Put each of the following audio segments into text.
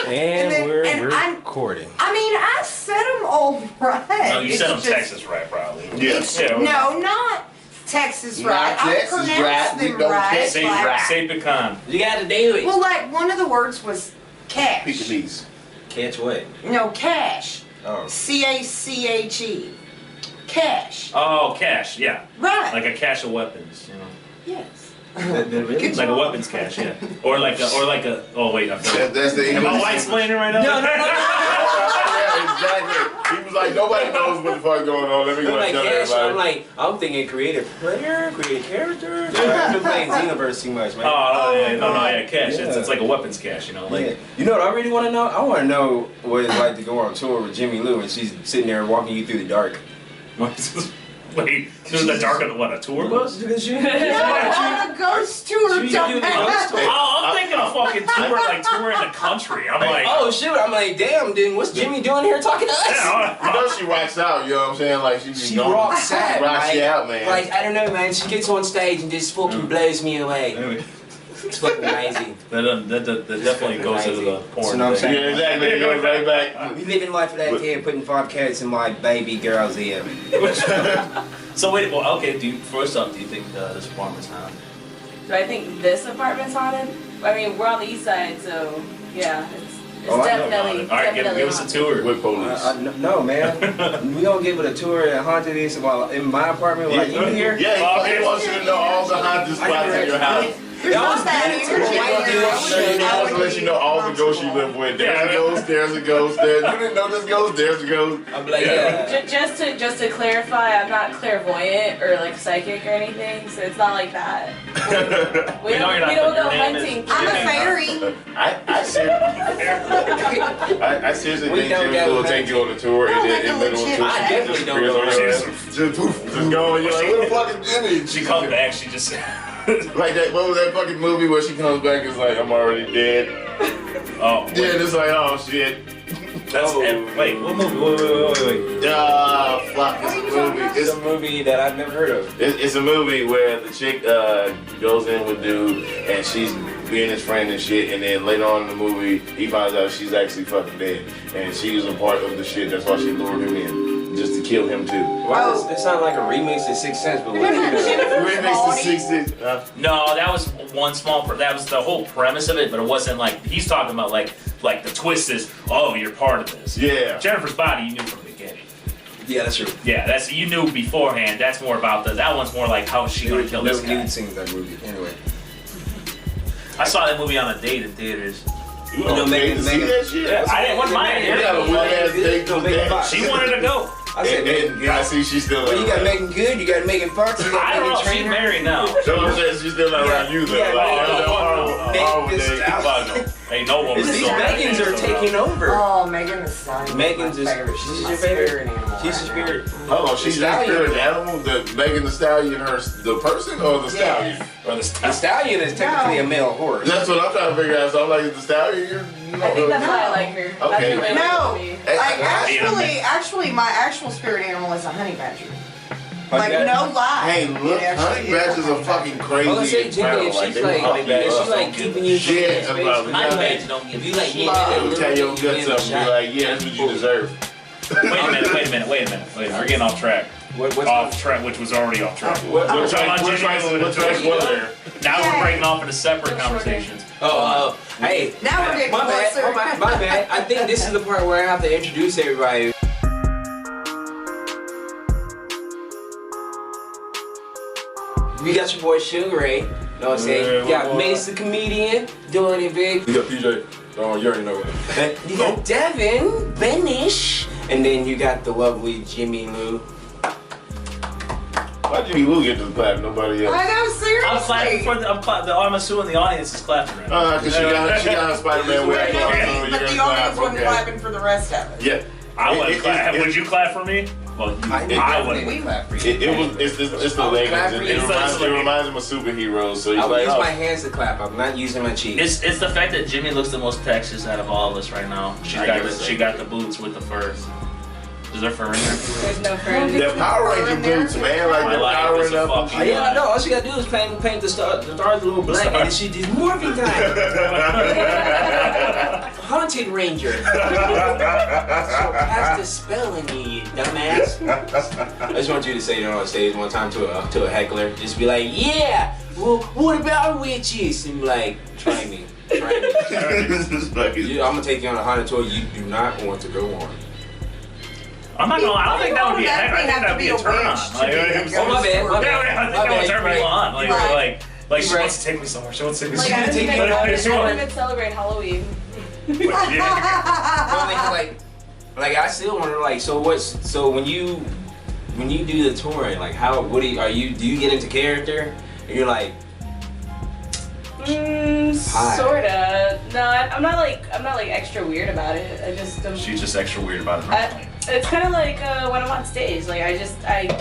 And we're recording. I mean, I said them all right. No, you said them Texas right, probably. Yes. Yeah. No, not Texas right. Not Texas I pronounced them right. Say pecan. You got to do it. Well, like one of the words was cash. Pekingese. Catch what? No, cash. Oh. C-A-C-H-E. Cash. Oh, cache, yeah. Right. Like a cache of weapons, you know. Yes. Really? Like a weapons cache, yeah. Or like a, oh wait, I'm sorry. That's the English. Am I white explaining right now? No. Yeah, exactly. He was like, nobody knows what the fuck's going on. Let me go and tell everybody. I'm thinking creative player, creative character. I've been playing Xenoverse too much, man. Yeah, cache. Yeah. It's like a weapons cache, you know. Like, Yeah. You know what I really want to know? I want to know what it's like to go on tour with Jimmy Lou and she's sitting there walking you through the dark. wait, through the dark of what, a tour bus? No, on a ghost tour. She doing a ghost tour. Oh, I'm thinking of fucking tour, like touring the country. I'm like, Oh shoot! I'm like, damn, then what's Jimmy doing here talking to us? yeah, You know she rocks out, you know what I'm saying? Like She rocks out, rocks right? you out, man. Like, I don't know, man. She gets on stage and just fucking blows me away. It's fucking amazing. that definitely goes into the porn. So, no, I'm thing. Yeah, exactly. It goes right back. We living life for that kid, putting 5 carats in my baby girl's ear. So wait, well, okay. First off, do you think this apartment's haunted? Do I think this apartment's haunted? I mean, we're on the east side, so yeah, it's Oh, I know definitely. All right, give us a haunted. tour. With police. No, man. We don't give it a tour at haunted is while in my apartment while you here. Yeah, he wants you to know all the haunted spots in your house. There's not that He wants to let you know all the ghosts you live with. There's a ghost, You didn't know this ghost, there's a ghost. I'm like, yeah. Just to clarify, I'm not clairvoyant or like psychic or anything, so it's not like that. We know you're not, don't but go your name is- hunting. I'm a fairy. I seriously think Jimmy will take you on a tour in the middle of tour. I definitely don't go Just go and you're like, where the fuck is Jimmy? She comes back. She just Like that, what was that fucking movie where she comes back and is like, I'm already dead? oh Yeah, it's like, oh shit. that's wait, what movie? Wait. Fuck, it's a movie. It's a movie that I've never heard of. It's a movie where the chick goes in with dude and she's being his friend and shit, and then later on in the movie he finds out she's actually fucking dead and she's a part of the shit. That's why she lured him in, just to kill him too. Wow, this sounds like a remix of Sixth Sense, but what? Remix the 60s. No, that was one small. That was the whole premise of it, but it wasn't like he's talking about. Like the twist is, oh, you're part of this. Yeah. Jennifer's Body, you knew from the beginning. Yeah, that's true. Yeah, that's you knew beforehand. That's more about that one's more like how is she gonna kill this guy. Nude scenes that movie. Anyway. I saw that movie on a date in theaters. You don't pay to see that shit? Yeah, I didn't want mine. You got a weird ass date to date. She wanted to go. I said, And I see she's still well, you gotta around. make it good, you gotta make it fox, you I gotta don't know. make it She's trainer. married now. So I'm saying she's still not around you though. Ain't no woman. These Megans are taking over. Oh, Megan the Stallion. Megan's is my is- favorite. she's my your favorite? spirit animal She's right a now. spirit. Hold on, she's your spirit animal? The Megan the Stallion, the person or the stallion? Or the The stallion is technically a male horse. That's what I'm trying to figure out. So I'm like, is the stallion? I think that's why I like her. That's Okay. the way No, me. actually, my actual spirit animal is a honey badger. Oh, Like, you got- no lie. Hey, look, It actually honey is badgers a are honey fucking badger. crazy. Well, let's say and Jimmy, feral. if Like, she's they like, fuck if you she's up. like keeping you Shit, from about space, I it. imagine don't give if you you like, It'll tear your guts up and be like, yeah, that's what you deserve. Wait a minute. We're getting off track. what's Off track, which was already off track. What track was there? Now we're breaking off into separate conversations. Hey, Now we're getting my bad, closer. my bad. I think this is the part where I have to introduce everybody. We got your boy Sugar Ray, know what I'm saying? You got Mace the comedian, doing it big. You got PJ. Oh, you already know it. You got Devin, Benish, and then you got the lovely Jimmy Lou. Why'd Jimmy Lou get to the clap? Nobody else. I know, seriously. I'm clapping for I'm assuming the audience is clapping right now. Cause she got her Spider-Man wear. But the audience wasn't clapping for the rest of it. Yeah. I wouldn't clap. Would you clap for me? Well, I wouldn't. clap for you. It's the leggings. It reminds him of superheroes. So he's I would like, use my oh. hands to clap. I'm not using my cheeks. It's the fact that Jimmy looks the most Texas out of all of us right now. She I got guess so. she got the boots with the furs. Is there fur in there? There's no fur. The Power Ranger boots, man, like My the life powering is a up and fucking- Yeah, I know. All she gotta do is paint the stars a little black, and she did morphing time. Haunted Ranger. So cast a spell in you, dumbass. I just want you to say it on stage one time to a heckler. Just be like, yeah. Well, what about witches? And be like, try me. Try me. I'm gonna take you on a haunted tour you do not want to go on. I'm not gonna lie, I don't think that would be a heck. I think that'd be a turn on. Oh, my bad. I think that would turn me on. Like she Right. wants to take me somewhere. She wants to take me Like, somewhere. I don't She wants- even celebrate Halloween. Like I still wonder, like, so when you do the touring, like, do you get into character? And you're like, Hi. Sorta. No, I'm not like extra weird about it. I just don't. She's just extra weird about it. It's kind of like when I'm on stage. Like I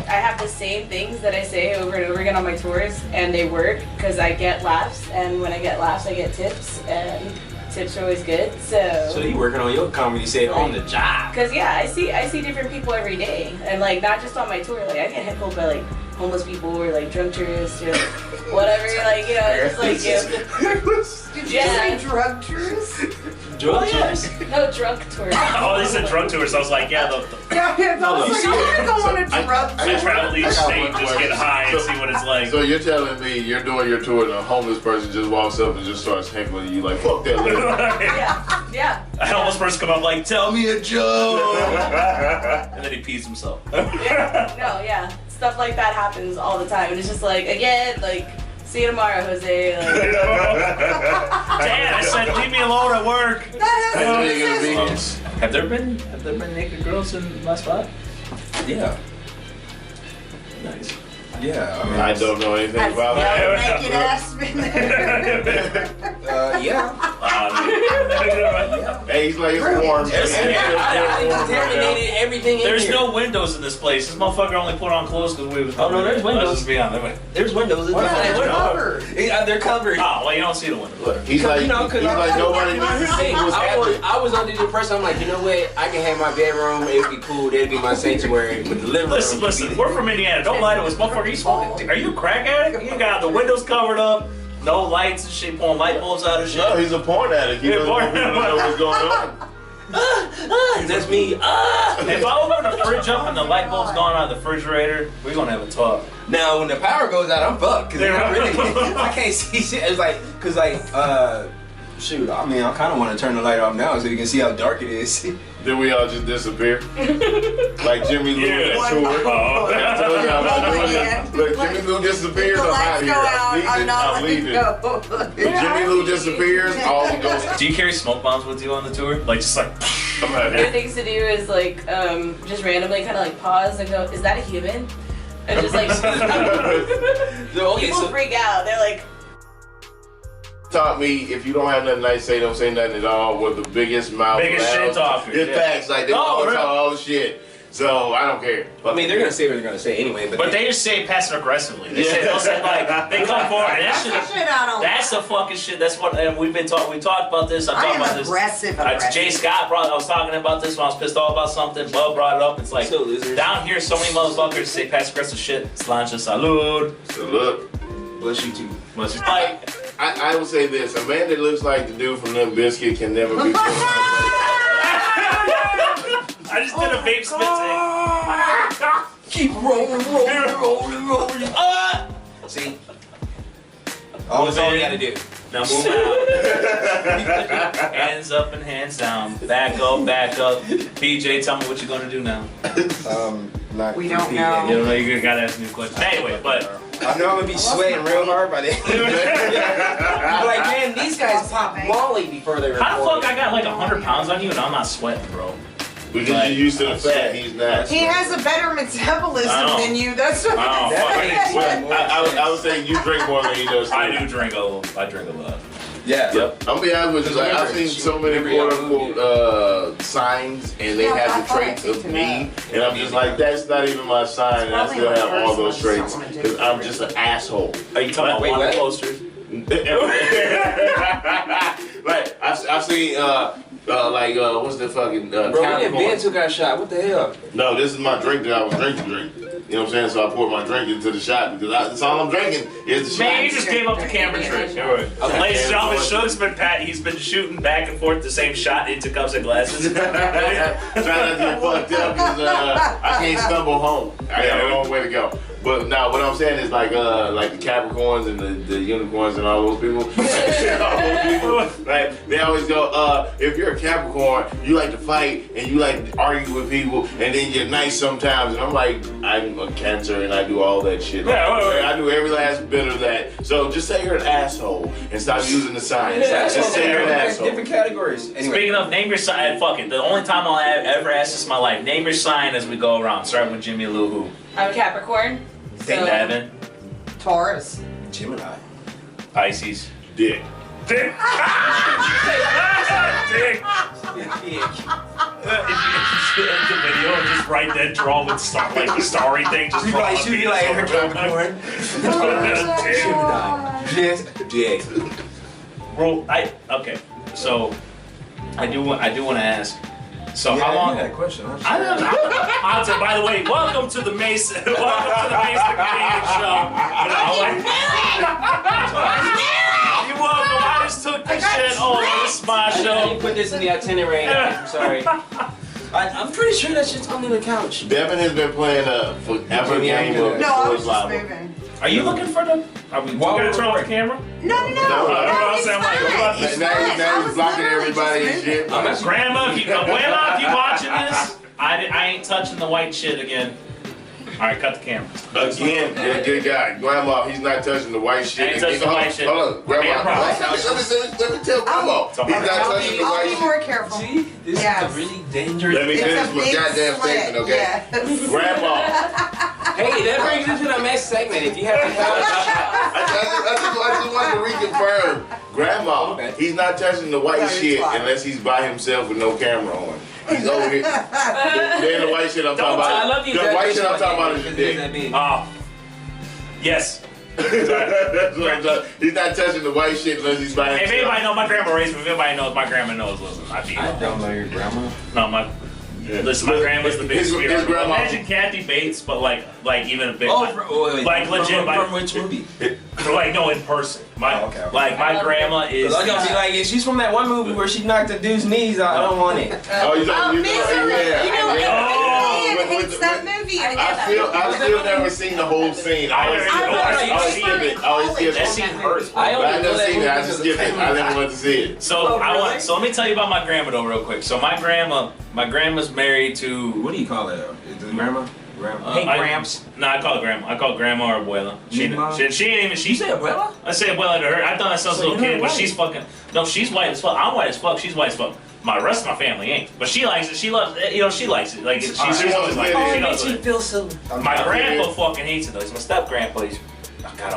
have the same things that I say over and over again on my tours, and they work because I get laughs, and when I get laughs, I get tips, and tips are always good. So you working on your comedy set on the job? Cause yeah, I see different people every day, and like not just on my tour. Like I get heckled by like homeless people or like drunk tourists or like, whatever. Like it's just like Did you say drug tourists? Drug tourists? No, drunk tourists. Oh, they said drug tours. I was like, yeah, Yeah, I was like, I'm gonna go on a drug I tour. travel each I got state, one just get question. high and see what it's like. So you're telling me you're doing your tour and a homeless person just walks up and just starts heckling you like, fuck that lady. Yeah. I almost first come up like, tell me a joke, and then he pees himself. Yeah. Stuff like that happens all the time, and it's just like again, like see you tomorrow, Jose. Like, Dad, I said leave me alone at work. Have there been naked girls in my spot? Yeah. Nice. Yeah. I mean, I don't know anything about that. Naked ass been there. Yeah. Hey, he's like, it's warm. I contaminated everything in There's here. no windows in this place. This motherfucker only put on clothes because we was. Oh, no, there's windows. Let's just be honest. There's windows. What There's are they windows. covered? Yeah, they're covered. Oh, well, you don't see the windows. He's like, nobody knew was happening. I was under the impression, I'm like, you know what? I can have my bedroom. It'd be cool. It'd be my sanctuary. But the living room. Listen. We're from Indiana. Don't lie to us, motherfucker. You smoking? Are you a crack addict? You got the windows covered up, no lights and shit, pulling light bulbs out of shit. No, he's a porn addict. He doesn't know what's going on. That's me. If I open the fridge up and the light bulb's gone out of the refrigerator, we're gonna have a talk. Now, when the power goes out, I'm fucked. Cause I can't see shit. It's like, shoot. I mean, I kind of want to turn the light off now so you can see how dark it is. Then we all just disappear. Like Jimmy Lou Yeah. at tour. Oh, I told you I'm not doing it. Yeah. Look, Jimmy Lou disappears, The I'm out lights here. go out. I'm not I'm letting leaving. go. If Jimmy Lou disappears, all the ghosts. Do you carry smoke bombs with you on the tour? Like just like. I'm out Good here. things to do is like just randomly kind of like pause and go, is that a human? And just like people freak out. They're like, Taught me if you don't have nothing nice to say, don't say nothing at all. With the biggest mouth. Biggest loud. shit talker, It's yeah. facts. Like they Oh, always really? talk all the shit. So I don't care. I mean, they're gonna say what they're gonna say anyway. But they just say it passive aggressively. They'll say like they come forward and that shit. That's the fucking shit. That's what and we talked about this. I I talked am about this. aggressive. Jay Scott I was talking about this when I was pissed off about something. Bub brought it up. It's like So losers. down here, so many motherfuckers say passive aggressive shit. Slancha salud. So look, Bless you too. Like I will say this: a man that looks like the dude from Limp Bizkit can never be. I just did a vape spit thing. Keep rolling. See? That's all you gotta do. Now move out. Hands up and hands down. Back up. BJ, tell me what you're gonna do now. Not We don't repeat know. any- You don't know you're gonna ask new questions. Anyway, but I know I'm gonna be sweating real hard by then. I'm like, man, these guys pop Molly before they record. how the fuck I got like 100 pounds on you and I'm not sweating, bro? Because you're used to the fact he's not. He has a better metabolism Oh. than you. That's what Oh, it fuck. is. Well, I was saying you drink more than he does. I do drink a lot. I drink a lot. Yeah. Yep. I'm gonna be honest with you. Like, I've seen so many quote unquote signs, and they have the traits of me, and I'm just like, that's not even my sign, and I still have all those traits because I'm just an asshole. Are you talking about Wait, water what? posters? Like I've seen What's the fucking Bro, we didn't Capricorn? Ben took our shot. What the hell? No, this is my drink that I was drinking. You know what I'm saying? So I poured my drink into the shot because that's all I'm drinking is the shot. Man, he just gave up the camera trick. Okay. Ladies and gentlemen, Shug's been he's been shooting back and forth the same shot into cups and glasses. Try not to get fucked up because I can't stumble home. I got a long way to go. But now, what I'm saying is like the Capricorns and the unicorns and all those people. Right? They always go, if you're a Capricorn, you like to fight and you like to argue with people, and then you're nice sometimes. And I'm like, I'm a Cancer and I do all that shit. I do every last bit of that. So just say you're an asshole and stop using the signs. Just say you're an asshole. Different categories. Anyway. Speaking of, name your sign. Fuck it. The only time I'll ever ask this in my life, name your sign as we go around. Starting with Jimmy Lou Who. I'm a Capricorn. So Devin. Taurus. Gemini. Pisces. Dick. Dick. Dick. If you end the video and just write that draw with star, like the starry thing, just draw a Should be penis like over Capricorn. Dick. Dick. Bro, okay. So I do want to ask. So how long? That question. I don't know. By the way, welcome to the Mason. Welcome to the Mason Comedian Show. You're welcome. I just took this shit over. This is my I show. didn't put this in the itinerary. I'm sorry. I'm pretty sure that shit's under the couch. Devin has been playing a forever game of No, I was just Lava. moving. Are you looking for the? Are we gonna turn off the camera? No. I'm like, It's Now fine. he's was blocking literally everybody just and shit. moving. Grandma, if you watching this, I ain't touching the white shit again. All right, cut the camera. Again, good guy. Grandma, he's not touching the white shit. Ain't touching the white shit. Hold on, Grandma. Man, Let me tell Grandma. He's not touching the I'll white be shit. more careful. See? This Yes. is a really dangerous. Let me It's finish a my big goddamn slit, statement, okay? yes. Grandma. Hey, that brings us to the next segment. If you have any I just wanted to reconfirm. Grandma, Okay. he's not touching the white No, it's shit fine. unless he's by himself with no camera on. He's over here. Then the white shit I'm talking about. I love you. The white shit I'm talking about is your dick. Yes. That's what I'm talking. He's not touching the white shit unless he's by If himself. anybody knows my grandma raised me, if anybody knows my grandma knows, listen, I don't know your grandma. No, listen, my grandma's the biggest spirit. His grandma. Imagine Kathy Bates, but like even a bit. Wait. Like legit, From which movie? Like no, in person. Okay. Like my grandma is. Cause I'm gonna be like, if she's from that one movie where she knocked the dude's knees out, I don't want it. Oh, you talking Misery. You know, yeah. Ian hates that movie. I've still never seen the whole scene. I always skip it. I always skip That it. scene hurts. I But only I know never that seen it. I movie just because skip it. I never wanted to see it. So Oh, really? so let me tell you about my grandma though real quick. So my grandma's married to. What do you call it? Is it grandma? Grandma. Hey, Gramps. No, I call it grandma. I call it grandma or abuela. She ain't even. She say abuela? I say abuela to her. I thought that sounds a little kid, but she's fucking. No, she's white as fuck. I'm white as fuck. She's white as fuck. My rest of my family ain't, but she likes it. She loves it. You know, she likes it. Like she's always like it. She knows it. feel so. My grandpa fucking hates it though. He's my step grandpa.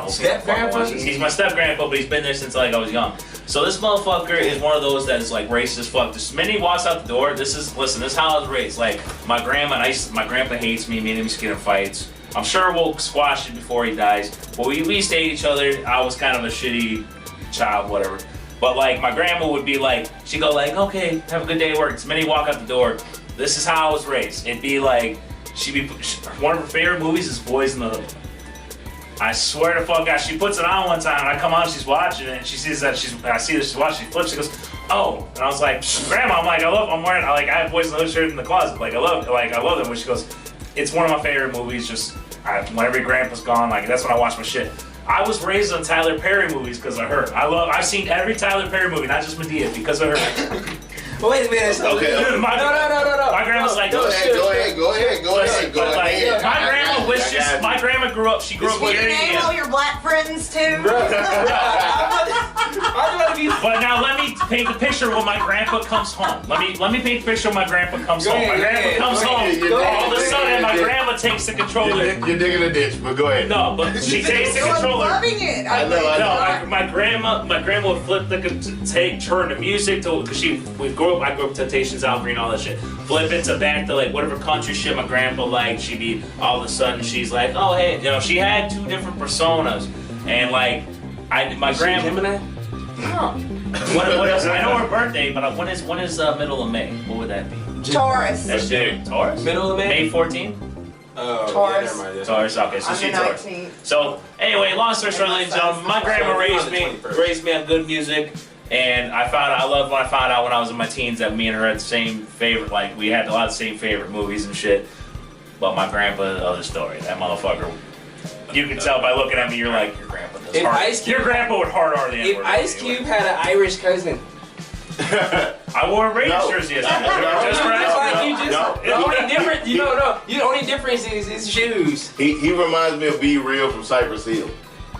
Step grandpa? He's my step grandpa, but he's been there since like I was young. So this motherfucker is one of those that is like racist as fuck. The minute he walks out the door, this is how I was raised. Like my grandpa hates me. Me and him used to get in fights. I'm sure we'll squash it before he dies. But we used to hate each other. I was kind of a shitty child, whatever. But like my grandma would be like, she'd go like, okay, have a good day at work. The minute he walk out the door, this is how I was raised. It'd be like, one of her favorite movies is Boys in the Hood. I swear to fuck God, she puts it on one time and I come on, she's watching it and she sees that I see that she's watching, she flips, she goes, oh, and I was like, Grandma, I have Boys in the Hood shirt in the closet, I love them. When she goes, it's one of my favorite movies, whenever your grandpa's gone, that's when I watch my shit. I was raised on Tyler Perry movies because of her. I've seen every Tyler Perry movie, not just Medea, because of her. But wait a minute. So Okay. No. My grandma's like, Go ahead. My grandma wishes. My grandma grew up. She grew up with You name all your black friends too. But now let me paint the picture when my grandpa comes home. Let me paint the picture when my grandpa comes home. My grandpa comes home. All of a sudden, my grandma takes the controller. You're digging a ditch, but go ahead. No, but she takes the I'm controller. loving it. I know. No, my grandma would flip turn the music to, because I grew up Temptations, Al Green, all that shit. Flip it to back to whatever country shit my grandpa liked. She'd be, all of a sudden, she's like, oh hey, she had two different personas. And my grandma. Gemini? What else? I know her birthday, but when is middle of May? What would that be? Taurus. That's June. Taurus? Middle of May? May 14th? Oh, Taurus. yeah, never mind. Taurus, okay, so On she's the Taurus. 19th. So, anyway, long story short, ladies and gentlemen, my grandma So, raised on me, the 21st. on good music, and I loved when I found out when I was in my teens that me and her had the same favorite, like, we had a lot of the same favorite movies and shit, but my grandpa, the other story, that motherfucker, you can tell by looking at me, you're like, your grandpa does If hard. Ice Cube- Your grandpa would hard R the If N-word. Ice Cube had an Irish cousin, I wore a Raiders No. jersey yesterday. No. Just for It's like asking. you just, No. the only difference, the only difference is his shoes. He reminds me of Be Real from Cypress Hill.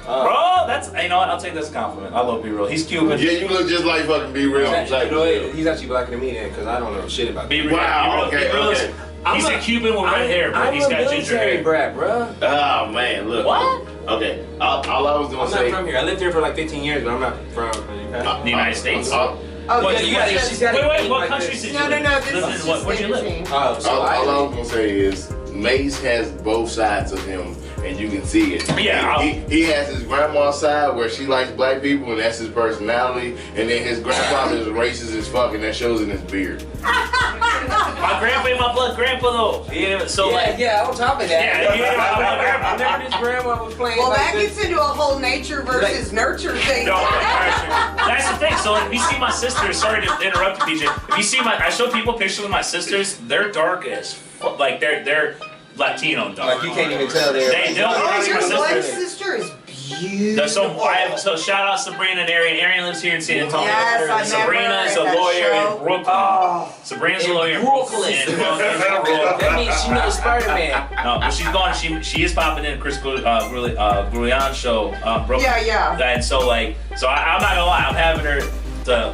Bro, that's, you know what, I'll take this compliment. I love B-Real. He's Cuban. Yeah, you look just like fucking Be Real from You Cypress know, Hill. he's actually blacker than me then, because I don't know shit about that. B-Real. Wow, B-Real, okay, B-Real is- okay. He's a Cuban with red hair, but I'm he's a got ginger military hair. brat, bro. Oh man, look. What? Okay, all I was gonna I'm say. not from here. I lived here for like 15 years, but I'm not from The United States? Oh, Well, yeah, you gotta- yeah, she's gotta Wait, eat what like countries this. did you No, live no, in? this is What- Where'd you live? interesting. Oh, so all I I was gonna say is Mace has both sides of him, and you can see it. Yeah, he has his grandma's side where she likes black people, and that's his personality. And then his grandfather is racist as fuck, and that shows in his beard. My grandpa ain't my blood grandpa though. Yeah, so like, yeah, on top of that. Yeah, yeah. Remember this grandma was playing Well, like that this. gets into a whole nature versus nurture thing. no, that's the thing. So if you see my sisters, sorry to interrupt you, PJ. If you see I show people pictures of my sisters. They're dark as fuck. Like they're Latino dark. Like you can't even tell they're. They don't. Oh, These are your my blood sisters. sister is There's beautiful. so shout out Sabrina and Arian. Arian lives here in San Antonio. Yes, I met Sabrina her is at a that lawyer show. in Brooklyn. Oh. Sabrina's a In lawyer in Brooklyn. Brooklyn. That means she knows Spider-Man. No, but she's gone. She is popping in Chris Grulian show. Brooklyn. Yeah. And so I'm not gonna lie. I'm having her to.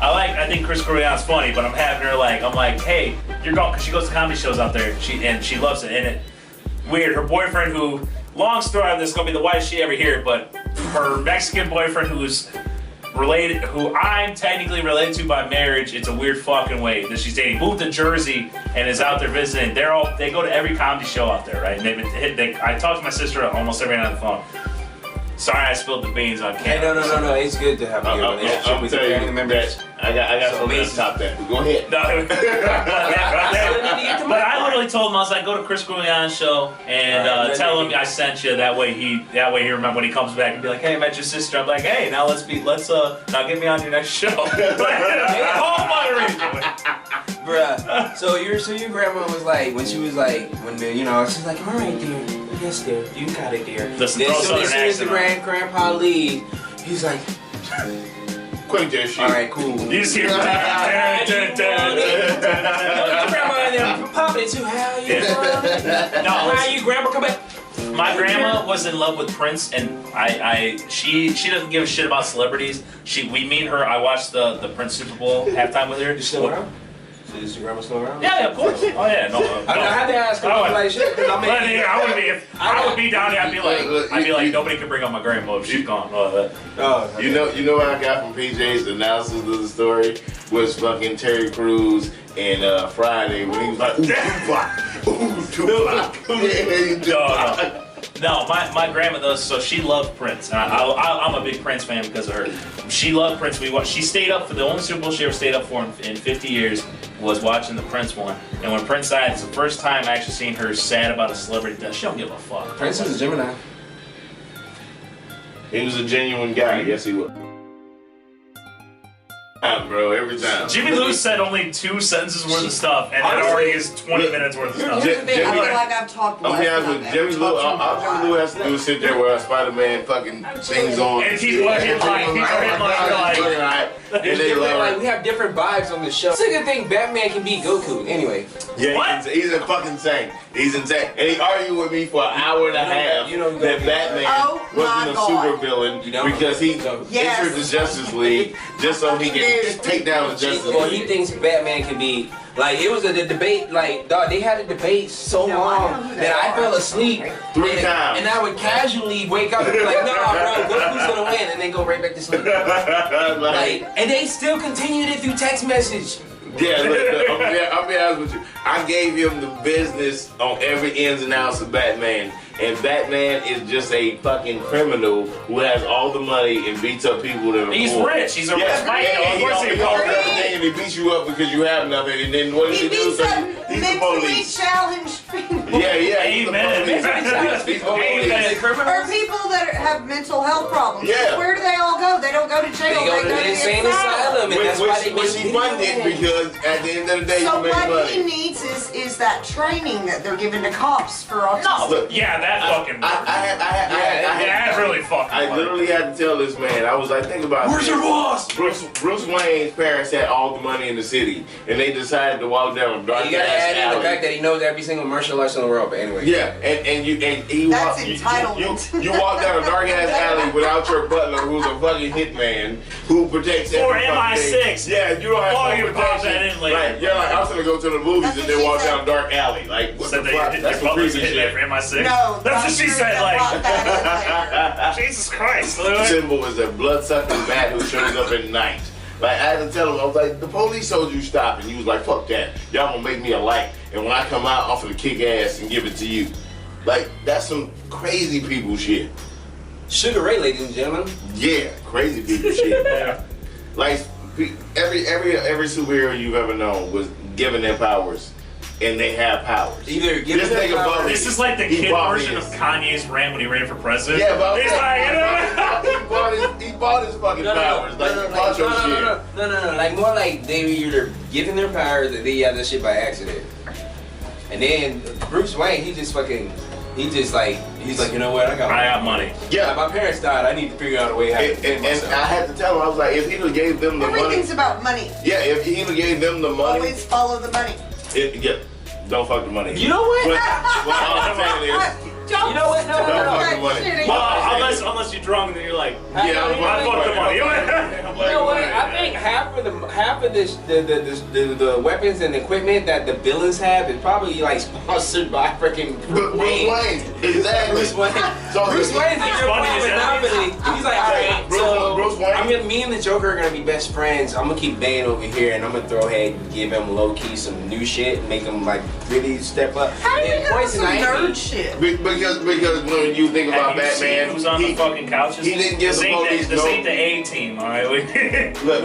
I think Chris Grulian's funny, but I'm having her I'm like, hey, you're going, because she goes to comedy shows out there. She loves it. And weird. Her boyfriend, who, long story, this is gonna be the whitest she ever hear, but her Mexican boyfriend, who's related, who I'm technically related to by marriage, it's a weird fucking way that she's dating, moved to Jersey and is out there visiting. They go to every comedy show out there, right? And they've been I talk to my sister almost every night on the phone. Sorry, I spilled the beans on Hey, camera. no. It's good to have a good relationship I'm with your telling family you members. that I got So something to Mace- top that. But go ahead. No. But I literally told him, I was like, go to Chris Grulian's show and Right, tell him I sent you. That way he remember when he comes back and be like, hey, I met your sister. I'm like, hey, now let's now get me on your next show. All moderation. Bruh. So your grandma was like, when she was like, she's like, all right, dear. Yes, dear. You got it, dear. Listen, Then throw as soon Southern as the accent on. grandpa leaves, he's like, Quit that shit. all right, cool. You just hear Grandma in there popping it too. How you doing? How you, grandma? Come back. My grandma was in love with Prince, and she doesn't give a shit about celebrities. We meet her. I watched the Prince Super Bowl halftime with her. You still around? Is your grandma still around? Yeah, of course. Oh yeah, no. I had to ask her Oh, like shit. 'Cause I would be down there. I'd be like, nobody can bring up my grandma if she's gone. Oh, You know what I got from PJ's analysis of the story was fucking Terry Crews and Friday when he was like, Tupac. No, my grandma does. So she loved Prince, and I'm a big Prince fan because of her. She loved Prince. She stayed up for the only Super Bowl she ever stayed up for in 50 years was watching the Prince one. And when Prince died, it's the first time I actually seen her sad about a celebrity death. She don't give a fuck. Prince was a Gemini. He was a genuine guy. Yes, he was. Bro, every time. Jimmy Lou said only 2 sentences worth of stuff, and that already is 20 minutes worth of stuff. Here's the thing, I feel like I've talked I'm less be honest about with that. Jimmy I've Lou. talked too All much. Jimmy Lou has to do is sit there where Spider-Man fucking sings on. And people are hitting like, and they love Like it. we have different vibes on the show. It's a good thing Batman can beat Goku. Anyway, Yeah, What? he's a fucking insane. He's insane. And he argued with me for an hour and a half You know, that Batman Oh wasn't a my God. super villain You don't? because he Yes. entered the Justice League just so he can take down the Justice well, he League. thinks Batman can be like it was a debate. Like dog, they had a debate so No, I know long who they that I are. fell asleep 3 and, times. and I would casually wake up and be like, "Nah, bro, Goku's gonna win," and then go right back to sleep. Like, and they still continued it through text message. Yeah, look, I'll be honest with you. I gave him the business on every ins and outs of Batman. And Batman is just a fucking criminal who has all the money and beats up people that are He's poor. rich. He's a Yeah, rich man. yeah, Of course he he don't will. have to he beats you up because you have nothing, and then what does He he do? beats So up he's the mentally police. challenged people. Yeah, he's the Amen. police. He's the police. Or people that have mental health problems. Yeah. Where do they all go? They don't go to jail. They go to the insane asylum, and that's why they Which make he funded because at the end of the day, So you make what he money. needs is that training that they're giving to cops for autism. No, yeah, that fucking. That really fucking. I literally had to tell this man. I was like, think about Where's your boss? Bruce Wayne's parents had all the money in the city, and they decided to walk down a dark You gotta ass add in the alley. fact that he knows every single martial arts in the world, but anyway. Yeah, and he That's walk, entitlement. you walk down a dark ass alley without your butler, who's a fucking hitman who protects Or every fucking MI6. thing. Yeah, you don't have Oh, no you pop protection. that in later. Right, you're like, I'm gonna go to the movies That's and what then she walk said. down a dark alley. Like, what Said the that fuck? your That's some butler's creepy hitting shit. that for MI6. No, That's what she said. brought Like, that Jesus Christ, Louis. Symbol is a blood-sucking bat who shows up at night. Like, I had to tell him, I was like, the police told you stop, and he was like, fuck that. Y'all gonna make me a light, and when I come out, I'm gonna kick ass and give it to you. Like, that's some crazy people shit. Sugar Ray, ladies and gentlemen. Yeah, crazy people shit. Yeah. Like, every superhero you've ever known was given their powers, and they have powers. Either give This them nigga power- bought This is like the He kid bought version of his. Kanye's rant when he ran for president. Yeah, but he's like, he bought his fucking powers. Like, he bought your shit. No. Like more like they were either giving their powers or they got that shit by accident. And then Bruce Wayne, he's like, you know what? I got money. Yeah, My parents died. I need to figure out a way how to and defend myself. I had to tell him, I was like, if he would gave them the money, Everything's about money. yeah, if he would gave them the money, Always follow the money. don't fuck the money. You know what? What I'm saying is, Don't You know what? No. Don't fuck the money. shitting. Well, unless you're drunk and then you're like, yeah, I'm I fucked the money. You know what? I think half of the weapons and equipment that the villains have is probably like sponsored by freaking Bruce Wayne, exactly. Bruce Wayne. So Bruce he- Wayne's in your funny as hell. monopoly. He's like, alright, Bruce Wayne. me and the Joker are gonna be best friends. I'm gonna keep Bane over here, and I'm gonna throw ahead and give him low key some new shit, and make him like really step up. How do you And know Poison some Ivy- nerd shit? Because when you think about Batman, who's on the fucking couches? he didn't give This the ain't police This no- ain't the A team, all right? We Look,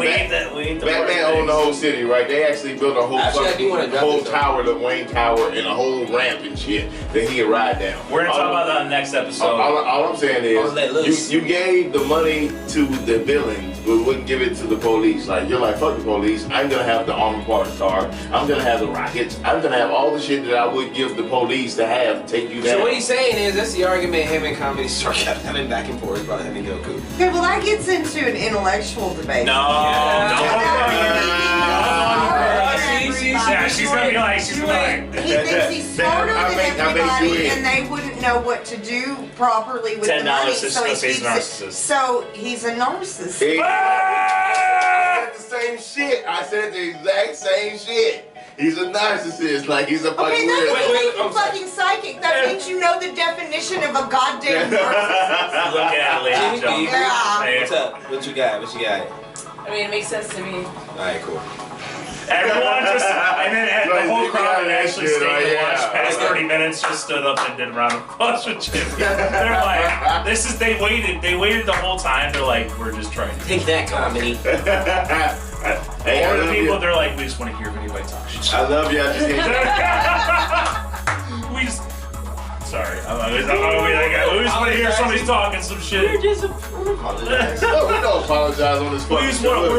ain't the Batman owned the whole city, right? They actually built a whole Actually, I do wanna drop whole this, though. tower, the Wayne Tower, and a whole ramp and shit that he could ride down. We're gonna All- talk about that in the next episode. All I'm saying I'll let loose. is, you gave the money to the villains, but wouldn't give it to the police. Like, you're like, fuck the police. I'm gonna have the armored parts car. I'm gonna have the rockets. I'm gonna have all the shit that I would give the police to have to take you down. So what he's saying is that's the argument him and Comedy Store kept having back and forth about having Goku. Okay, well that gets into an intellectual debate. No, yeah, she's gonna be like, He thinks he's smarter than everybody, and they wouldn't know what to do properly with the $10 money. is So he a face keeps it. narcissist. So he's a narcissist. Hey, I said the same shit. I said the exact same shit. He's a narcissist. Like, he's a fucking Okay, that weirdo. doesn't make you fucking psychic. That means you know the definition of a goddamn narcissist. Look at it, ladies and Jimmy, gentlemen. Yeah. Hey, What's up? What you got? I mean, it makes sense to me. Alright, cool. everyone just, and then the whole crowd that actually Shit, stayed to yeah. watch past 30 minutes just stood up and did a round of applause with Jimmy. They're like, they waited the whole time. They're like, we're just trying to. Take that, Comedy. Hey, I Or the love people, you. they're like, we just want to hear if anybody talks shit. I love you. I just can't. We just. Sorry, I'm always that guy. We just want to hear somebody talking some shit. just apologize. No, we don't apologize on this fucking We're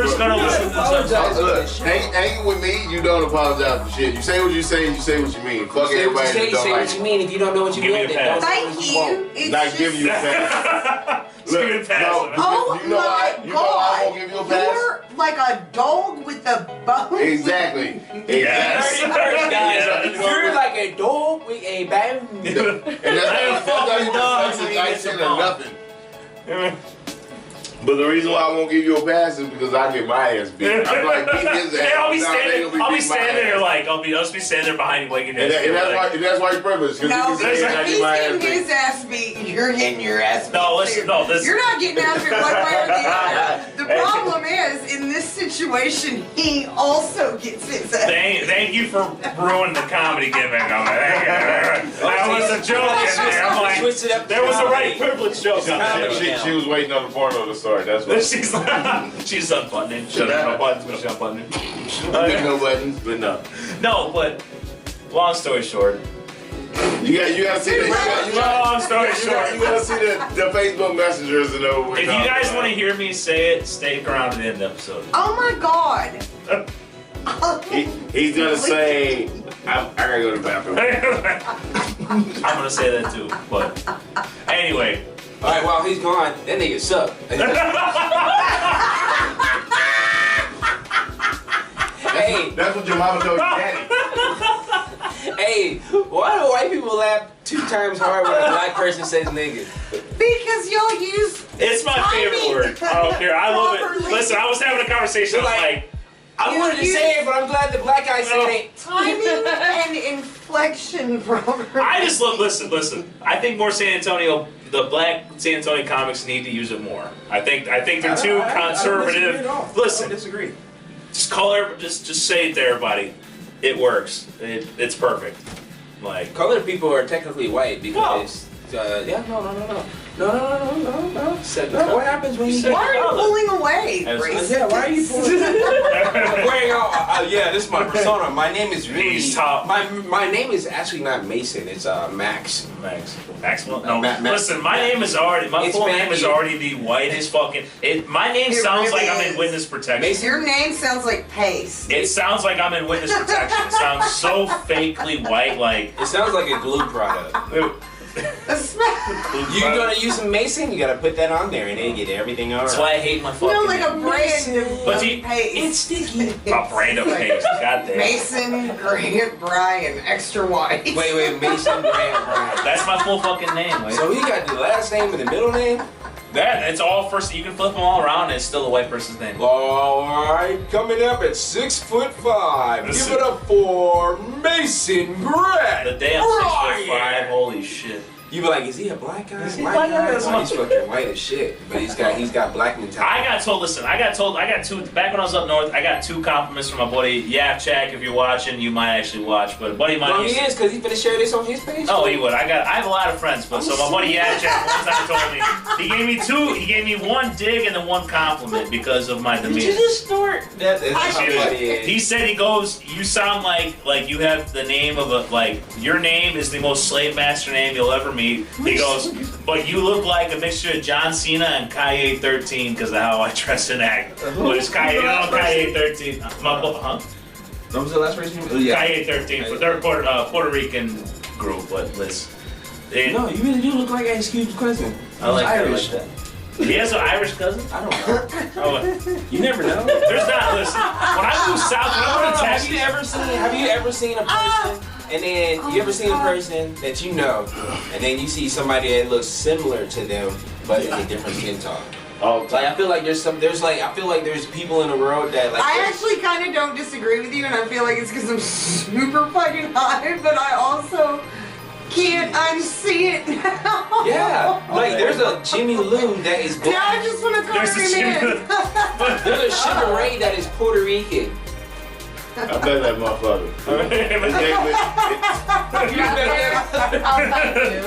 just gonna listen to this. Apologize for Look, that shit. hanging with me, you don't apologize for shit. You say what you say, and you say what you mean. Fuck Say what everybody you that say don't what like you it. mean. If you don't know what you Give me mean, a then don't pass. say Thank what you you. want. It's Not just, give you a pass. Give me a pass. Oh you know my I, you know I won't god! give you a pass. You're like a dog with a bone. Exactly. Yes. Exactly. Guys, you're like a dog with a bone. And that's not even offensive accent or nothing. But the reason why I won't give you a pass is because I get my ass beat. I'm like beat his ass. Hey, I'll be Now they standing. gonna I'll be beating my standing there ass. like I'll be standing there behind you, like And that's why he's privileged. No, Because he can say I if get he's my ass getting beat. his ass beat, you're getting your ass beat. No, listen, too. no, this. You're not getting after it one way or the other. The problem is, in this situation, he also gets his ass. Thank you for ruining the comedy gimmick. I'm like, that was a joke in there. I'm like, there was a right privilege joke on there. She was waiting on the porno to start. That's what. She's unbuttoning. Shut up, no buttons, but she's unbuttoning. No buttons, but no. No, but long story short. You gotta see that. Long story short. You gotta see the Facebook messengers and know what If you guys want to hear me say it, stick around to the end of the episode. Oh my God. He's gonna say, I gotta go to the bathroom. I'm gonna say that too, but anyway. Alright, while he's gone, that nigga suck. Hey, that's what your mama told your daddy. Hey, why do white people laugh 2 times hard when a black person says nigga? Because y'all use. It's my favorite word. I don't care. I love it. Listen, I was having a conversation. I was like, I wanted to say it, but I'm glad the black guy said it. Timing and inflection properly. I just love. Listen. I think more San Antonio. The black San Antonio comics need to use it more. I think they're too conservative. Listen, I disagree. Just call her. Just say it to everybody. It works. It's perfect. Like colored people are technically white because no. What happens when you? Why are you pulling away? Yeah, why are you pulling? Yeah, this is my persona. My name is really. He's top. My name is actually not Mason. It's Max. Maxwell. No, Max. Listen. My name is already. My full name is already the whitest fucking. My name sounds like I'm in witness protection. Mason, your name sounds like Pace. It sounds like I'm in witness protection. It sounds so fakely white. Like it sounds like a glue product. You're gonna use some Mason, you gotta put that on there and then get everything alright. That's why I hate my fucking No, like a brand of paste. It's sticky. A brand of paste. God damn. Mason, Grant, Brian, extra white. Wait, Mason, Grant, Brian. That's my full fucking name. Wait. So he got the last name and the middle name? It's all first. You can flip them all around and it's still a white person's name. Alright, coming up at 6'5". Give it up for Mason Grant. The day I'm 6'5", holy shit. You be like, is he a black guy? Is he black guy? He's fucking white as shit. But he's got black mentality. I got told, I got two, back when I was up north, I got 2 compliments from my buddy, Chak, if you're watching, you might actually watch, but a buddy of mine. Well, he is, because he's gonna share this on his page. Oh, he would. I have a lot of friends, but so my buddy Chak one time told me, he gave me 1 dig and then 1 compliment because of my demeanor. Did you just snort? That's how funny it is. He said, he goes, you sound like you have the name of your name is the most slave master name you'll ever meet. He goes, but you look like a mixture of John Cena and Kaye 13 because of how I dress and act. Which Kaye 13. What was the last person? Kaye 13. They're a Puerto Rican group, but let's. No, you really do look like Ice Cube's cousin. I like Irish. That. He has an Irish cousin? I don't know. You never know. There's not. Listen, when I moved south, when I went to Texas, have you ever seen a person? And then you ever seen a person that you know, and then you see somebody that looks similar to them, but in a different skin tone. Oh, like I feel like there's people in the world that like. I actually kind of don't disagree with you, and I feel like it's because I'm super fucking high, but I also can't unsee it now. Yeah, like there's a Jimmy Lou that is black. Now I just want to throw him in. There's a Sugar Ray that is Puerto Rican. I bet that motherfucker.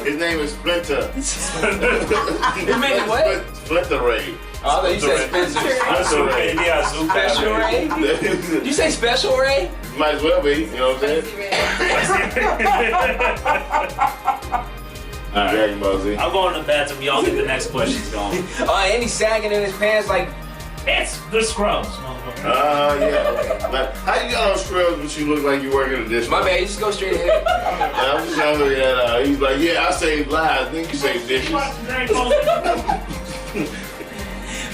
His name is Splinter. His name is what? Splinter Ray. Oh, I thought you said Spencer. Special Ray. Yeah, Special Ray? Did you say Special Ray? Might as well be, you know what I'm saying? Dragon Ball Z. I'm going to the bathroom. Y'all get the next questions going. And he's sagging in his pants like. It's the Scrubs, motherfucker. Yeah. Like, how you got on Scrubs but you look like you work at a dish? My bad, you just go straight ahead. I'm just trying to look at he's like, yeah, I save lives, then you save dishes.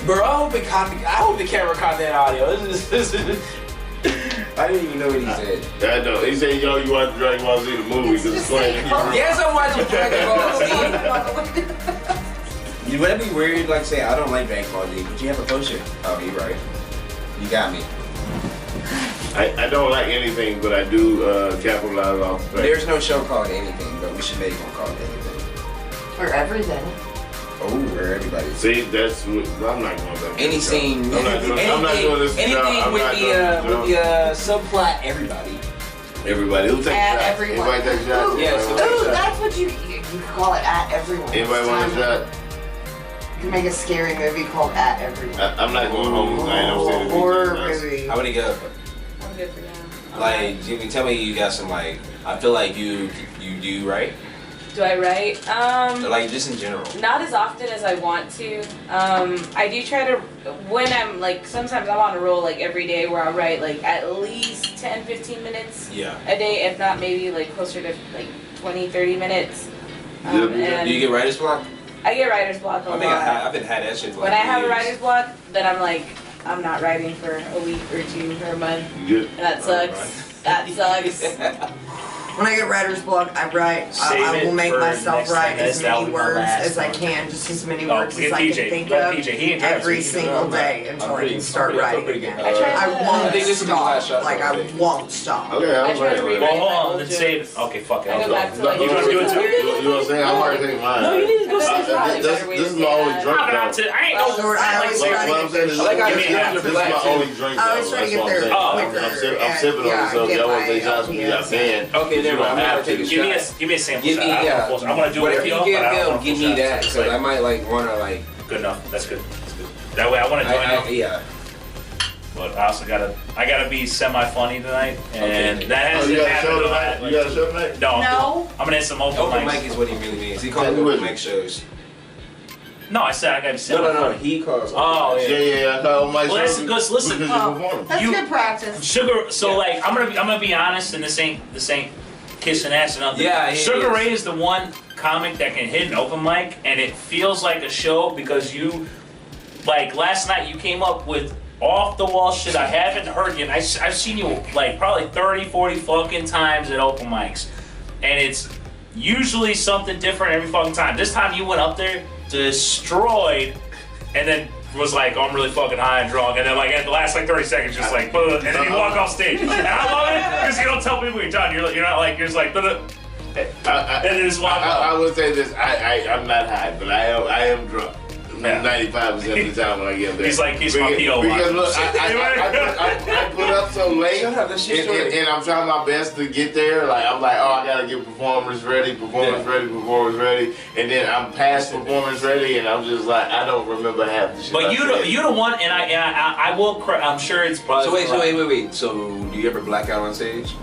Bro, I hope the camera caught that audio. I didn't even know what he said. I know. He said, yo, you watch Dragon Ball Z the movie because it's funny. Yes, I'm watching Dragon Ball Z. Would that be weird, like say, I don't like Dragon Ball Z, but you have a poster? Oh, you're right. You got me. I don't like anything, but I do capitalize off the fact. There's no show called Anything, but we should make one called Anything. Or Everything. Oh, where everybody. See, that's what I'm not going back. Any scene, I'm not doing this. anything with the subplot, everybody. Everybody, who take a At shot? everyone. Anybody take a shot? Ooh, Yeah, so take a ooh, shot. that's what you call it, at everyone. Anybody want a shot? You can make a scary movie called At Everyone. I'm not going home tonight. I'm saying the Horror nice. movie. How many go? I'm good for now. Like, Jimmy, tell me you got some like. I feel like you do right. Do I write? Like just in general. Not as often as I want to. I do try to, when I'm like, sometimes I'm on a roll like every day where I'll write like at least 10, 15 minutes Yeah. a day, if not maybe like closer to like 20, 30 minutes. And Do you get writer's block? I get writer's block a I lot. think I've been had that shit for When like I have a years. writer's block, then I'm like, I'm not writing for a week or two or a month. Good. And that sucks. That sucks. When I get writer's block, I write. Save I will it make for myself next write time. as That many would be my words last as I one. can, just as many Oh, words get as I PJ. can think Let of PJ. He ain't driving, so every he can single do it. day until I pretty- can start I'm writing pretty again. good. I try I to- won't I think this will be my last stop. shot. Like I won't stop. Okay, I I'm try to ready. read Well, my hold on. old Then jokes. save. Okay, fuck it. I go back to like. You want to do it too? You know what I'm saying? I'm already taking mine. No, you need to go That's save probably mine. a better way This to is say my only that. drink. I'm not to, I ain't no. Lord, I always What try to I'm get saying there. is, I like how Give me you half. do this is my only drink. I always try to get there quicker. I'm sipping on Yeah, it, so get y'all want my to take shots with me, y'all can. Okay, You then don't I'm gonna have take to. a Give me shot. give me a sample Give shot. me I want to do it whatever with you y'all, give but I don't them, want give full me shots. that It's because I like, might like wanna like. good enough. That's good. That's good. That way I want to join you. Yeah. But I also gotta be semi-funny tonight, and Okay. that Oh, hasn't you got a happened show in tonight? like You got a show tonight? No. No. I'm gonna hit some open Open mics. mic is what he really means. He calls Yeah, it who open is mic it? shows. No, I said I gotta be No, semi-funny. he calls. Oh yeah. Yeah. I call my Well, show let's listen. because you're performing. That's You- good practice. Sugar. So Yeah. like I'm gonna be honest, and this ain't kissing ass or nothing. Yeah, it Sugar is. Ray is the one comic that can hit an open mic, and it feels like a show because you, like last night, you came up with off the wall shit. I haven't heard you, and I've seen you like probably 30, 40 fucking times at open mics, and it's usually something different every fucking time. This time you went up there, destroyed, and then was like, oh, I'm really fucking high and drunk, and then like at the last like 30 seconds, just like, and then you walk off stage. And I love it because you don't tell people you're done. You're not like, you're just like, and then just walk I off. would say this. I'm not high, but I am drunk. Yeah. 95% of the time when I get there. He's like, he's my PO. Because look, I put up so late, Shut up, that shit's short. and I'm trying my best to get there. Like I'm like, oh, I gotta get performance ready, and then I'm past performance ready, and I'm just like, I don't remember half the shit. But I said. you the one, and I will. I'm sure it's probably. So wait. So do you ever black out on stage?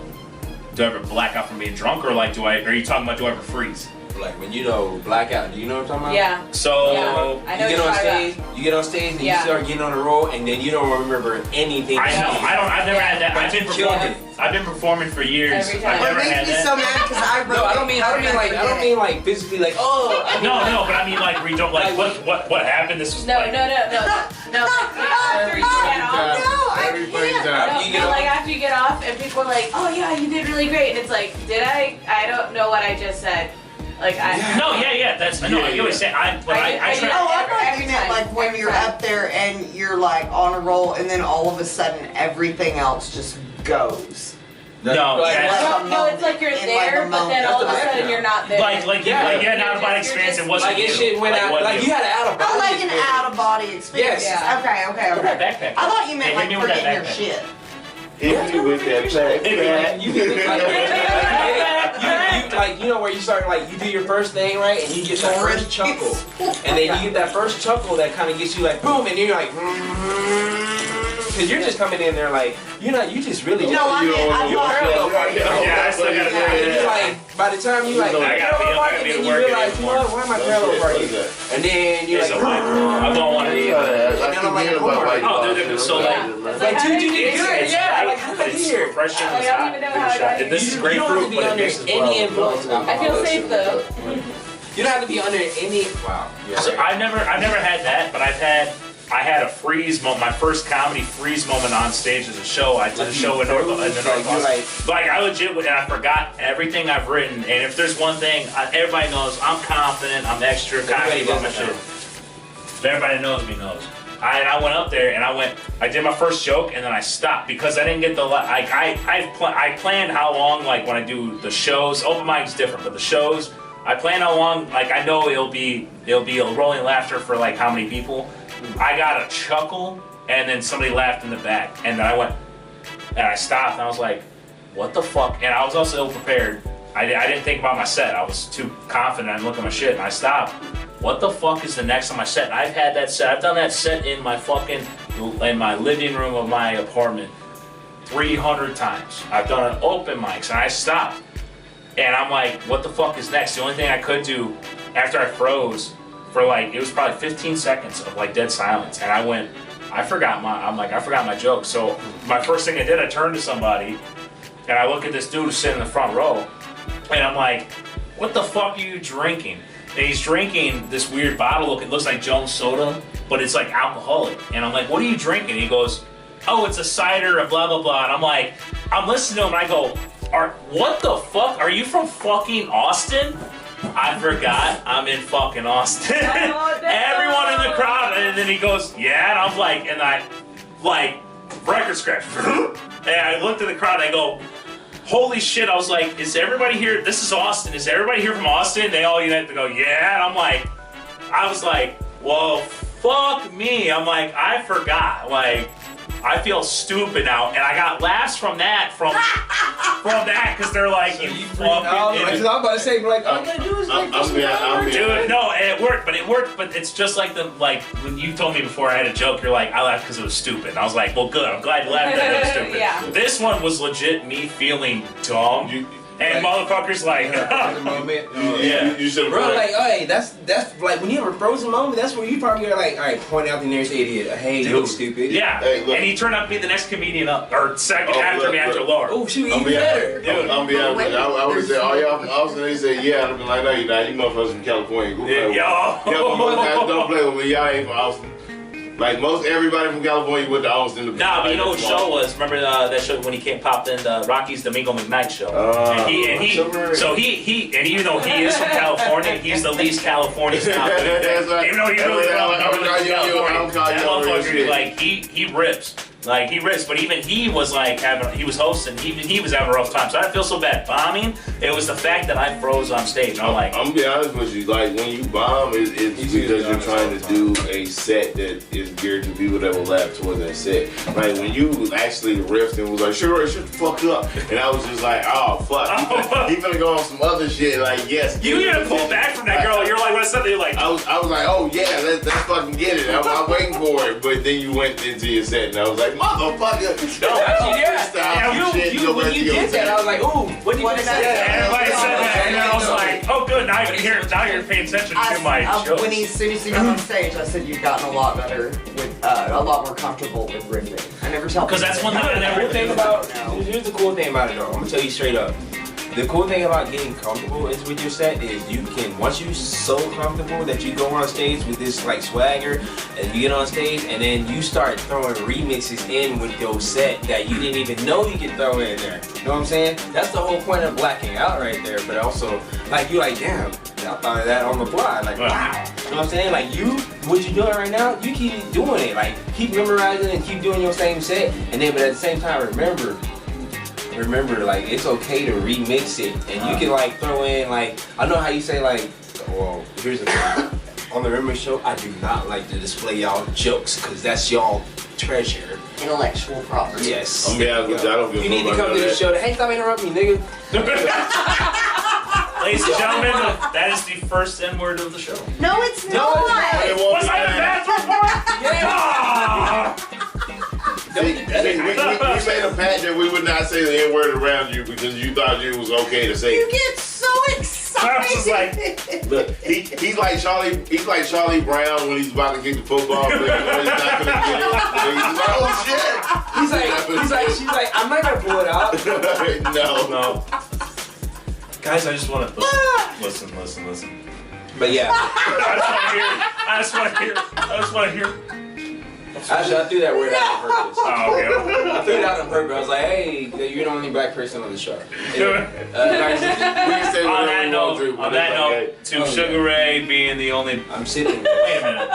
Do I ever black out from being drunk, or like, are you talking about do I ever freeze? Like when you know blackout, do you know what I'm talking about? Yeah. So Yeah. I know You get what on you're talking stage, about. you get on stage, and Yeah. you start getting on the roll, and then you don't remember anything. I know. I've never had that. But I've been you killed performing. it. I've been performing for years. Every I've time. It never had makes me that. so mad because I wrote No, I don't mean like physically like No, but I mean like we don't like what happened. This was No, like, no. After you get off. No, I Everybody's can't. out. You get No, off. like after you get off and people are like, oh yeah, you did really great. And it's like, did I? I don't know what I just said. Like I. No, yeah. That's no. I get what you're saying. I try. Oh, I thought Every you meant time. like when Every you're time. up there and you're like on a roll, and then all of a sudden everything else just goes. No, Like, that's- No, it's like you're In, like, there, a but then moment. all of a That's the sudden best you're not there. like yeah, not about experience. It wasn't like it you. shit went out. wasn't Like you had an out of Oh, body. like an out of body experience. Yes. Yeah. Okay. Look at that backpack. I thought you meant Hey, like hit me with that forgetting your backpack. shit. Hit me with that backpack. You like you know where you start like you do your first thing right and you get that first chuckle and then you get that first chuckle that kind of gets you like boom and then you're like because you're just coming in there like you just really No, I mean, I you're thought- parallel parking. Yeah, I still gotta do it. And you're like by the time you like I gotta be parking and able to you work it realize in you know what, why am I parallel parking and then you're It's like a white. I don't want to eat. Oh, they're so like. It's like how dude did you you did get good here? yeah like how did I get It's here? refreshing. I don't even know how I got here. This is You don't have to grapefruit, be but it under mixes any well. influence of I feel alcohol. safe though. You don't have to be under any. Wow. You're So right. I've never had that, but I had a freeze moment, my first comedy freeze moment on stage as a show. I did a show in the North. Like I legit, and I forgot everything I've written. And if there's one thing, everybody knows I'm confident, I'm extra cocky about my shit. Everybody knows me knows. I went up there and I did my first joke and then I stopped because I didn't get the I planned how long like when I do the shows. Open mic's different, but the shows I plan how long. Like I know it'll be a rolling laughter for like how many people. I got a chuckle, and then somebody laughed in the back, and then I went, and I stopped, and I was like, what the fuck? And I was also ill prepared. I didn't think about my set. I was too confident. I looked at my shit, and I stopped. What the fuck is the next on my set? I've had that set. I've done that set in my living room of my apartment 300 times. I've done an open mics, and I stopped. And I'm like, what the fuck is next? The only thing I could do after I froze for like, it was probably 15 seconds of like dead silence. And I forgot my joke. So my first thing I did, I turned to somebody and I look at this dude who's sitting in the front row. And I'm like, what the fuck are you drinking? And he's drinking this weird bottle. It looks like Jones soda, but it's like alcoholic. And I'm like, what are you drinking? And he goes, oh, it's a cider, blah, blah, blah. And I'm like, I'm listening to him and I go, what the fuck? Are you from fucking Austin? I forgot I'm in fucking Austin. Oh, everyone in the crowd, and then he goes, yeah, and I'm like, and I, like, record scratch. And I looked at the crowd and I go, holy shit, I was like, is everybody here, this is Austin, is everybody here from Austin? They all unite to go, yeah, and I'm like, I was like, well, fuck me. I'm like, I forgot, like, I feel stupid now, and I got laughs from that, because they're like, so you fucking idiot. I'm about to say, like, all you gotta do is like, dude, no, and it worked, but it's just like when you told me before I had a joke, you're like, I laughed because it was stupid. And I was like, well, good, I'm glad you laughed at it was stupid. Yeah. This one was legit me feeling dumb. And motherfuckers like, You should have bro, like, hey, that's like when you have a frozen moment, that's where you probably are like, all right, point out the nearest idiot. Hey, you look stupid. Yeah, hey, and he turned out to be the next comedian up, or second after me, after Laura. Oh, shoot, even better. Dude, I'm be honest with you. I would say, oh, y'all from Austin? They said, yeah. I'd have been like, no, you're not. You motherfuckers from California. Go play with me. Don't play with me. Y'all ain't from Austin. Like most everybody from California went to Austin. Nah, but you know what show was? Remember that show when he popped in the Rocky's Domingo McKnight show? And even though he is from California, he's the least California stop. Even though he really from California, like he rips. Like he rips, but even he was like he was hosting, even he was having a rough time. So I didn't feel so bad bombing. It was the fact that I froze on stage. I'm like, I'm gonna be honest with you, like when you bomb, it's because you're trying to do a set that is geared to people that will laugh towards that set. Like when you actually riffed and was like, sure, shut the fuck up, and I was just like, oh fuck, he finna go on some other shit. Like yes, you even pull back from that girl. You're like, what's up? You're like, I was like, oh yeah, let's fucking get it. I'm waiting for it, but then you went into your set and I was like, motherfucker. No, actually, when you did that, I was like, ooh, what did you say? Everybody said that, and I was like, oh good, now you're paying attention to my show. As soon as you got on stage, I said you've gotten a lot better with, a lot more comfortable with riffing. I never tell people. Because that's one thing I never think about. Here's the cool thing about it though, I'm gonna tell you straight up. The cool thing about getting comfortable is with your set is you can, once you're so comfortable that you go on stage with this like swagger and you get on stage and then you start throwing remixes in with your set that you didn't even know you could throw in there. You know what I'm saying? That's the whole point of blacking out right there, but also like you're like, damn, I thought of that on the fly. Like, wow. You know what I'm saying? Like what you're doing right now, you keep doing it. Like keep memorizing and keep doing your same set and then but at the same time remember, like, it's okay to remix it, and you can, like, throw in, like, I know how you say, like, well, here's the thing. On the Remember Show, I do not like to display y'all jokes, because that's y'all treasure. Intellectual property. Yes. I don't give you need to come to the show. Hey, stop interrupting me, nigga. Ladies and gentlemen, that is the first N-word of the show. No, it's not. Was I the bathroom part? Yeah. We made a pact that we would not say the N-word around you because you thought it was okay to say it. You get so excited. I was just like, look, he's like Charlie Brown when he's about to kick the football, but he's not gonna get it. He's like, oh shit. She's like, I'm not gonna pull it out. No. Guys, I just want to listen. But yeah. I just want to hear. Actually, I threw that word out on purpose. Oh, okay. I threw it out on purpose. I was like, hey, you're the only black person on the show. Anyway, on that note, to Sugar Ray being the only... I'm sitting. Wait a minute.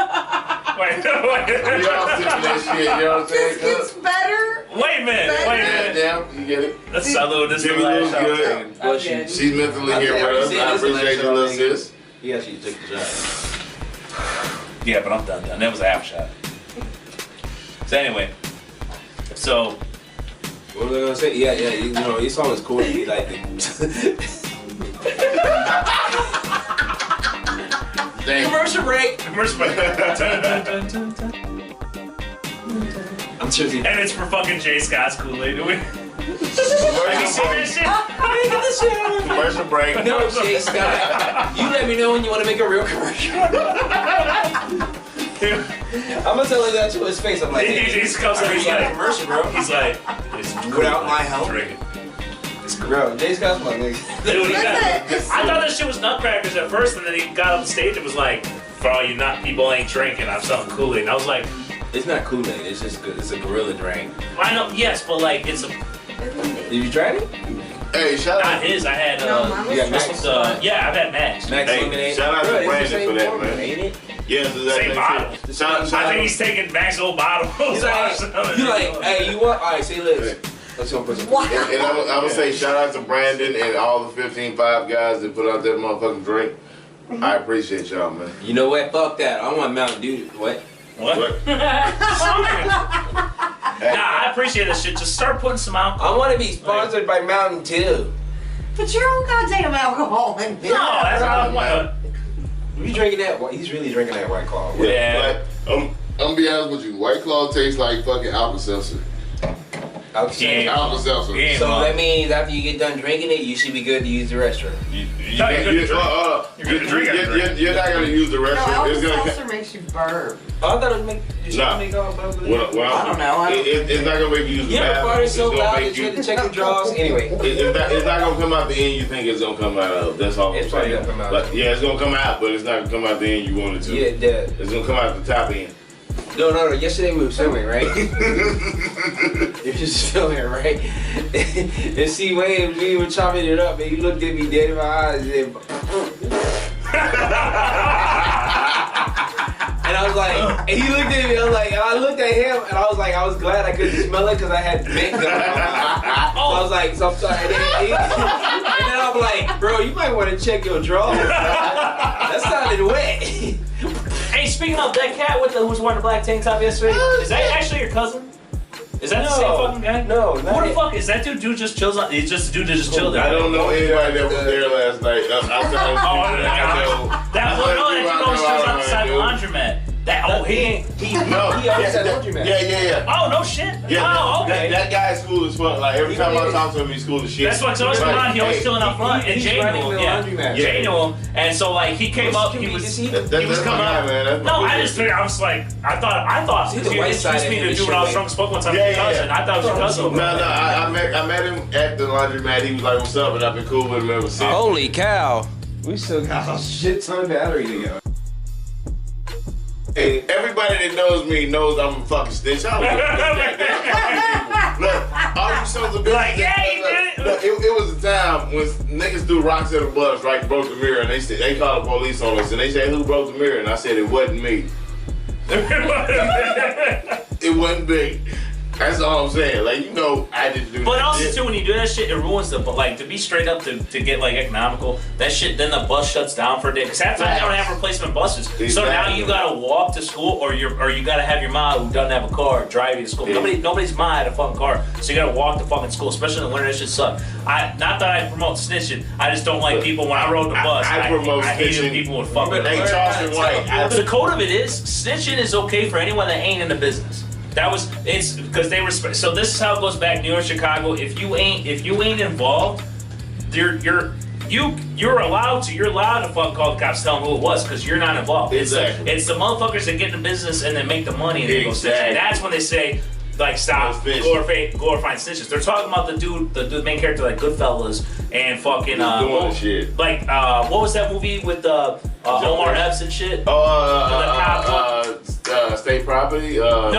Wait. Y'all sipping that shit, you know what I'm saying? This gets better. Wait a minute. Goddamn, you get it. Salud, this is the Jimmy last Lou's shot. good. I'm good. She's mentally here with us. I appreciate you, little sis. He actually took the shot. Yeah, but I'm done. That was a half shot. So anyway, so What was I gonna say? Yeah, you know, his song is cool. He like it. Commercial break. commercial break. I'm sure he. And it's for fucking Jay Scott's Kool-Aid. Do we? Have you seen that shit? Commercial break. No, Jay Scott. You let me know when you want to make a real commercial. I'm gonna tell him that to his face. I'm like, He just comes up, he's like, commercial, bro. He's like, it's Without my help? Drink it. Bro, Jay Scott's my nigga. Dude, he got, I thought that shit was Nutcrackers at first, and then he got on stage and was like, for all you nut people ain't drinking, I'm selling Kool-Aid. And I was like, It's not Kool-Aid. It's just good. It's a gorilla drink. I know, yes, but like, it's a, Did you try it? Hey, shout not out. his, I had, No, mine You got was Max. yeah, I've had Max. Max Hey, lemonade. shout out to Bro, it's the Brandon same for that, formula, man. ain't it? Yes, it's that Same thing bottle. too. Shout I think he's taking Max old bottle. He's like, you like, hey, you want? All right, say this. Let's go put some. Wow. And I would say shout out to Brandon and all the 15-5 guys that put out that motherfucking drink. I appreciate y'all, man. You know what? Fuck that. I want Mountain Dew. What? What? Nah, I appreciate this shit. Just start putting some alcohol. I want to be sponsored by Mountain Dew. Put your own goddamn alcohol in there. No, that's not what. You drinking that? He's really drinking that White Claw. Yeah. Like, I'm gonna be honest with you. White Claw tastes like fucking Alka-Seltzer. Yeah. Alka-Seltzer. Yeah. So that means after you get done drinking it, you should be good to use the restroom. You're gonna drink. You're not gonna use the No, restroom. It's gonna. Alka-Seltzer makes you burp. Oh, I thought it was make you should Nah. make all bubbly. I don't know. It's not gonna make you use the You ever bathroom. farted It's so gonna loud make that you had to check your drawers? Anyway. It's not gonna come out the end you think it's gonna come out of. That's all I'm It's probably saying. gonna come out. But yeah, it's gonna come out, but it's not gonna come out the end you want it to. Yeah, that. It's gonna come out the top end. No. Yesterday we were filming, right? You were just filming, right? And see, Wayne, we were chopping it up, and he looked at me dead in my eyes, and I was like, and he looked at me, I was like, and I looked at him, and I was like, I was glad I couldn't smell it because I had mint gum in my mouth. So I was like, so I'm sorry. And then I'm like, bro, you might want to check your drawers. That sounded wet. Hey, speaking of that cat with who was wearing the black tank top yesterday, is that actually your cousin? Is that the same fucking guy? No, not Who the it. fuck is that dude? Dude just chills on. He's just a dude that just chilled there. I don't know anybody that was there last night. That one, no, that dude always chills outside the laundromat. That he always had laundromat. Yeah. Oh no shit. Yeah, Oh okay. that guy is cool as fuck. Like every time I talk to him, he's cool as shit. That's what's always going on. He always chilling up front, and he's Jay knew running him. the Yeah, laundromat. Jay knew him, and so like he came up. He was. He was That's coming my guy, up. man. That's my No, I dude. just figured. I was like, I thought See because the you white introduced side me of to him do when I was and drunk. Spoke one time Yeah, with your cousin. yeah. I thought it was your cousin. No, I met him at the laundromat. He was like, "What's up?" And I've been cool with him ever since. Holy cow. We still got a shit ton of battery to go. Hey, everybody that knows me knows I'm a fucking snitch. I don't give a fuck. Look, all you sons of bitches. Like, yeah, he did it. Look, it was a time when niggas threw rocks at a bus, right? Broke the mirror, and they called the police on us, and they said, "Who broke the mirror?" And I said, "It wasn't me. It wasn't me." That's all I'm saying. Like, you know, I didn't do But that also shit. too, when you do that shit, it ruins the like to be straight up to get like economical. That shit, then the bus shuts down for a day because half the time they don't have replacement buses. So now you gotta walk to school, or you gotta have your mom who doesn't have a car drive you to school. Yeah. Nobody's mom had a fucking car, so you gotta walk to fucking school, especially in the winter. That shit sucks. Not that I promote snitching. I just don't like people when I rode the bus. I promote I hate when snitching. people would fuck with Hey, me. Charleston White. The code of it is snitching is okay for anyone that ain't in the business. It's because they respect. So this is how it goes back. New York, Chicago. If you ain't involved, you're allowed to fuck call the cops, tell them who it was because you're not involved. Exactly. It's the motherfuckers that get in the business and then make the money and they go snitching. Exactly. That's when they say. Like stop glorifying snitches. They're talking about the main character like Goodfellas and fucking doing shit. Like what was that movie with Omar Epps and shit? State Property. No.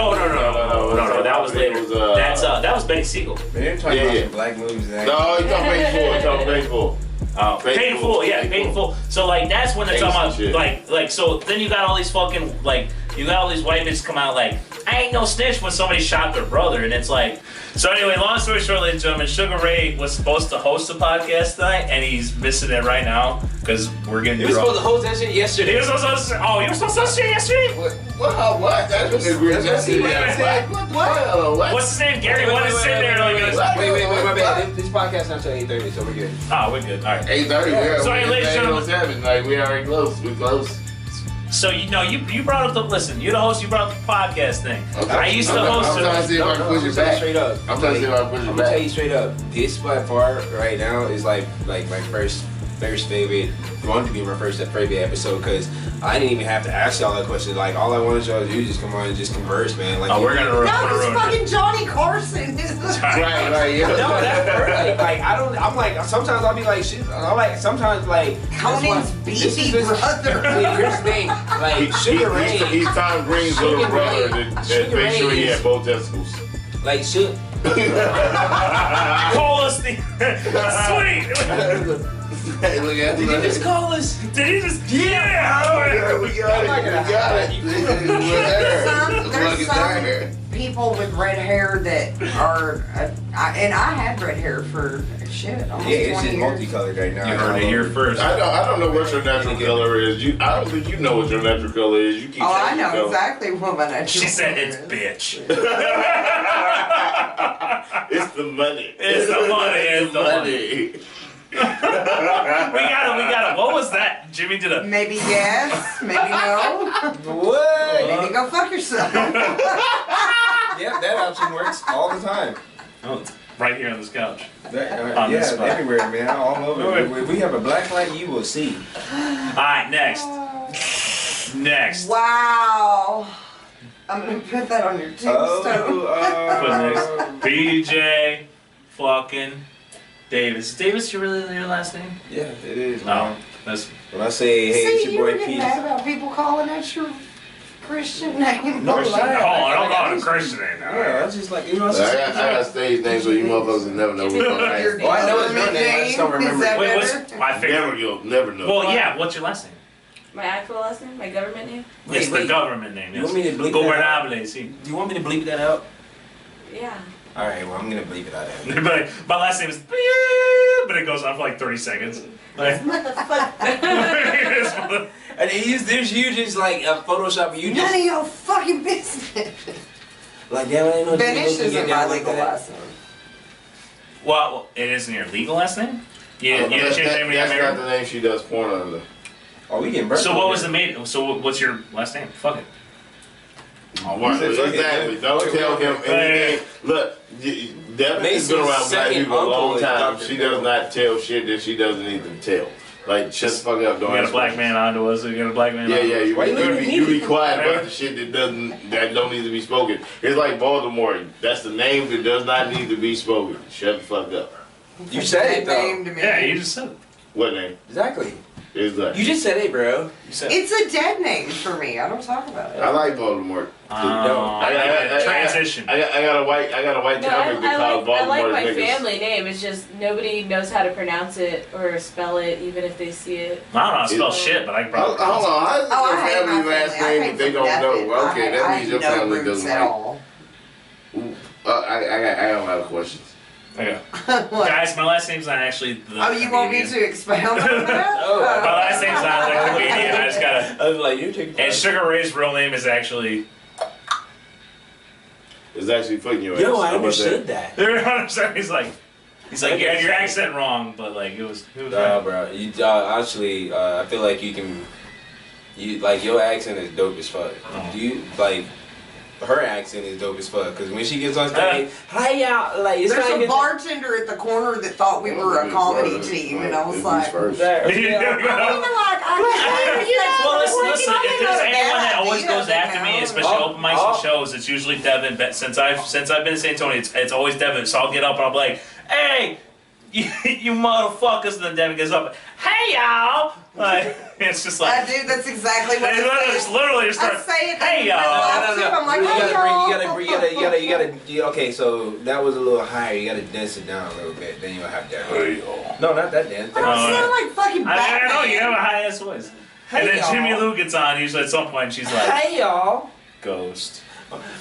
That was later. That was Benny Siegel. Man, you're talking about some black movies. No, you talking Baseball. Painful. So like that's when they're talking about shit. like so then you got all these fucking like you got all these white bitches come out like, I ain't no snitch when somebody shot their brother, and it's like. So anyway, long story short, ladies and gentlemen, Sugar Ray was supposed to host the podcast tonight, and he's missing it right now because we're getting. You were supposed to host that shit yesterday. He was supposed to. Oh, you were supposed to host it yesterday? What? That's what they were just saying. What? What's his name? Gary. What is sitting there like? Wait, my bad. This podcast not until 8:30, so we're good. Oh, we're good. All right. 8:30. Yeah. So, hey, ladies and gentlemen. 7. Like we already close. We close. So you brought up the listen. You're the host. You brought up the podcast thing. Okay. I used to host I'm trying to see if I can push it back. Straight up. I'm trying to see if I can push it I'm back. gonna tell you straight up. This by far right now is like my first favorite. Wanted to be my first favorite episode because I didn't even have to ask y'all that question. Like all I wanted y'all to do is just come on and just converse, man. Like we're gonna No, it's fucking Johnny Carson. Right, yeah. No, that's perfect. Like I don't. I'm like sometimes I'll be like shit. I'm like sometimes like Conan's beefy brother. Here's the thing. Like Sugar Ray. He's Tom Green's little Sugar brother Ray- that Sugar made sure Ray he is- had both testicles. Like shit. Call us the sweet. Hey, look at Did you just call us? Did he just? Yeah. We got it. There's some people with red hair that are, and I had red hair for shit almost Yeah, it's 20 just years. multicolored right now. You heard it here first. I don't know what your natural color is. I don't think you know what your natural color is. You keep Oh, I changing your know color. exactly what my natural She said color it's is. bitch. It's the money. It's the money. It's the money. We got it. What was that? Jimmy did a. Maybe yes, maybe no. What? Maybe go fuck yourself. Yeah, that option works all the time. Oh, it's right here on this couch. That, On this yeah, spot. everywhere, man, all over. If we have a black light, you will see. All right, next. Next. Wow. I'm gonna put that on your tombstone. Put next. BJ, fucking Davis. Davis, your last name? Yeah, it is, Oh, man. that's. When I say, hey, it's See, you your were boy getting Pete. mad about people calling that your Christian name. No, Christian. lie. Oh, I don't call it a Christian name now. Yeah, I was just like, you know, I got stage names so you motherfuckers never know what Your my name Oh, I know his government name, I just don't name? remember Is that it. Wait, what's? better? I figured. Never know. Well, yeah. What's your last name? My actual last name, my government name. It's the government name. You Yes. want me to bleep that out? Gobernable, sí. Do you want me to bleep that out? Yeah. All right, well, I'm gonna bleep it out. But my last name is, but it goes on for like 30 seconds. Like, And you just like Photoshop. You None just of your fucking business. like damn, I didn't know. Finish you isn't get my down like legal that. last name. well, it isn't your legal last name. You didn't change the name when you got That's not married. the name she does porn under. Oh, we getting burnt. So what was the main? So what's your last name? Fuck it. Oh, what? Exactly. Don't tell him anything. Look, Devin's been around black people a long time. She does not tell shit that she doesn't need to tell. Like, shut the fuck up, You don't got a ask black questions. man onto us. You got a black man. Yeah, onto yeah, us. you be quiet about the shit that don't need to be spoken. It's like Baltimore. That's the name that does not need to be spoken. Shut the fuck up. You said it That though. name to me. Yeah, you just said it. What name? Exactly. Is that? You just said it, bro. You said it. It's a dead name for me. I don't talk about it. I like Baltimore. Transition. I got a white No, comic that calls I Baltimore like my niggas. family name. It's just nobody knows how to pronounce it or spell it, even if they see it. I don't know how to spell shit, but I can Hold probably. on, how is Oh, I your hate my family last family. I name hate if they for don't nothing. know? Okay, that I means your have no family roots doesn't at like. all. I got a lot of questions. Okay. What? Guys, my last name's not actually the Oh, you want me comedian. to expound on that? Oh, My last name's not the comedian. I just gotta. I was like, you take. And Sugar Ray's real name is actually. It's actually putting your ass. Yo, How I about understood that. He's like, you had your accent wrong, but like it was No, right. bro. You actually, I feel like you can. You like your accent is dope as fuck. Do you like? Her accent is dope as fuck. Cause when she gets on stage, hi y'all, like it's There's like a bartender at the corner that thought we were a comedy team, and I was like, first. That, Well, listen. If there's anyone that always goes after me, especially Oh, open mics and shows, it's usually Devin. But since I've been in San Antonio, it's always Devin. So I'll get up and I'll be like, "Hey, you motherfuckers!" And then Devin gets up, "Hey y'all!" Like it's just I like do. That's exactly what they literally just I start. say it. Hey y'all! I'm like, hey, y'all. Okay, so that was a little higher. You gotta dance it down a little bit. Then you'll have that. Hey, y'all. No, not that dance. I don't sound like fucking I Batman. know you have a high ass voice. And then y'all. Jimmy Lou gets on usually at some point and she's like, Hey y'all. ghost.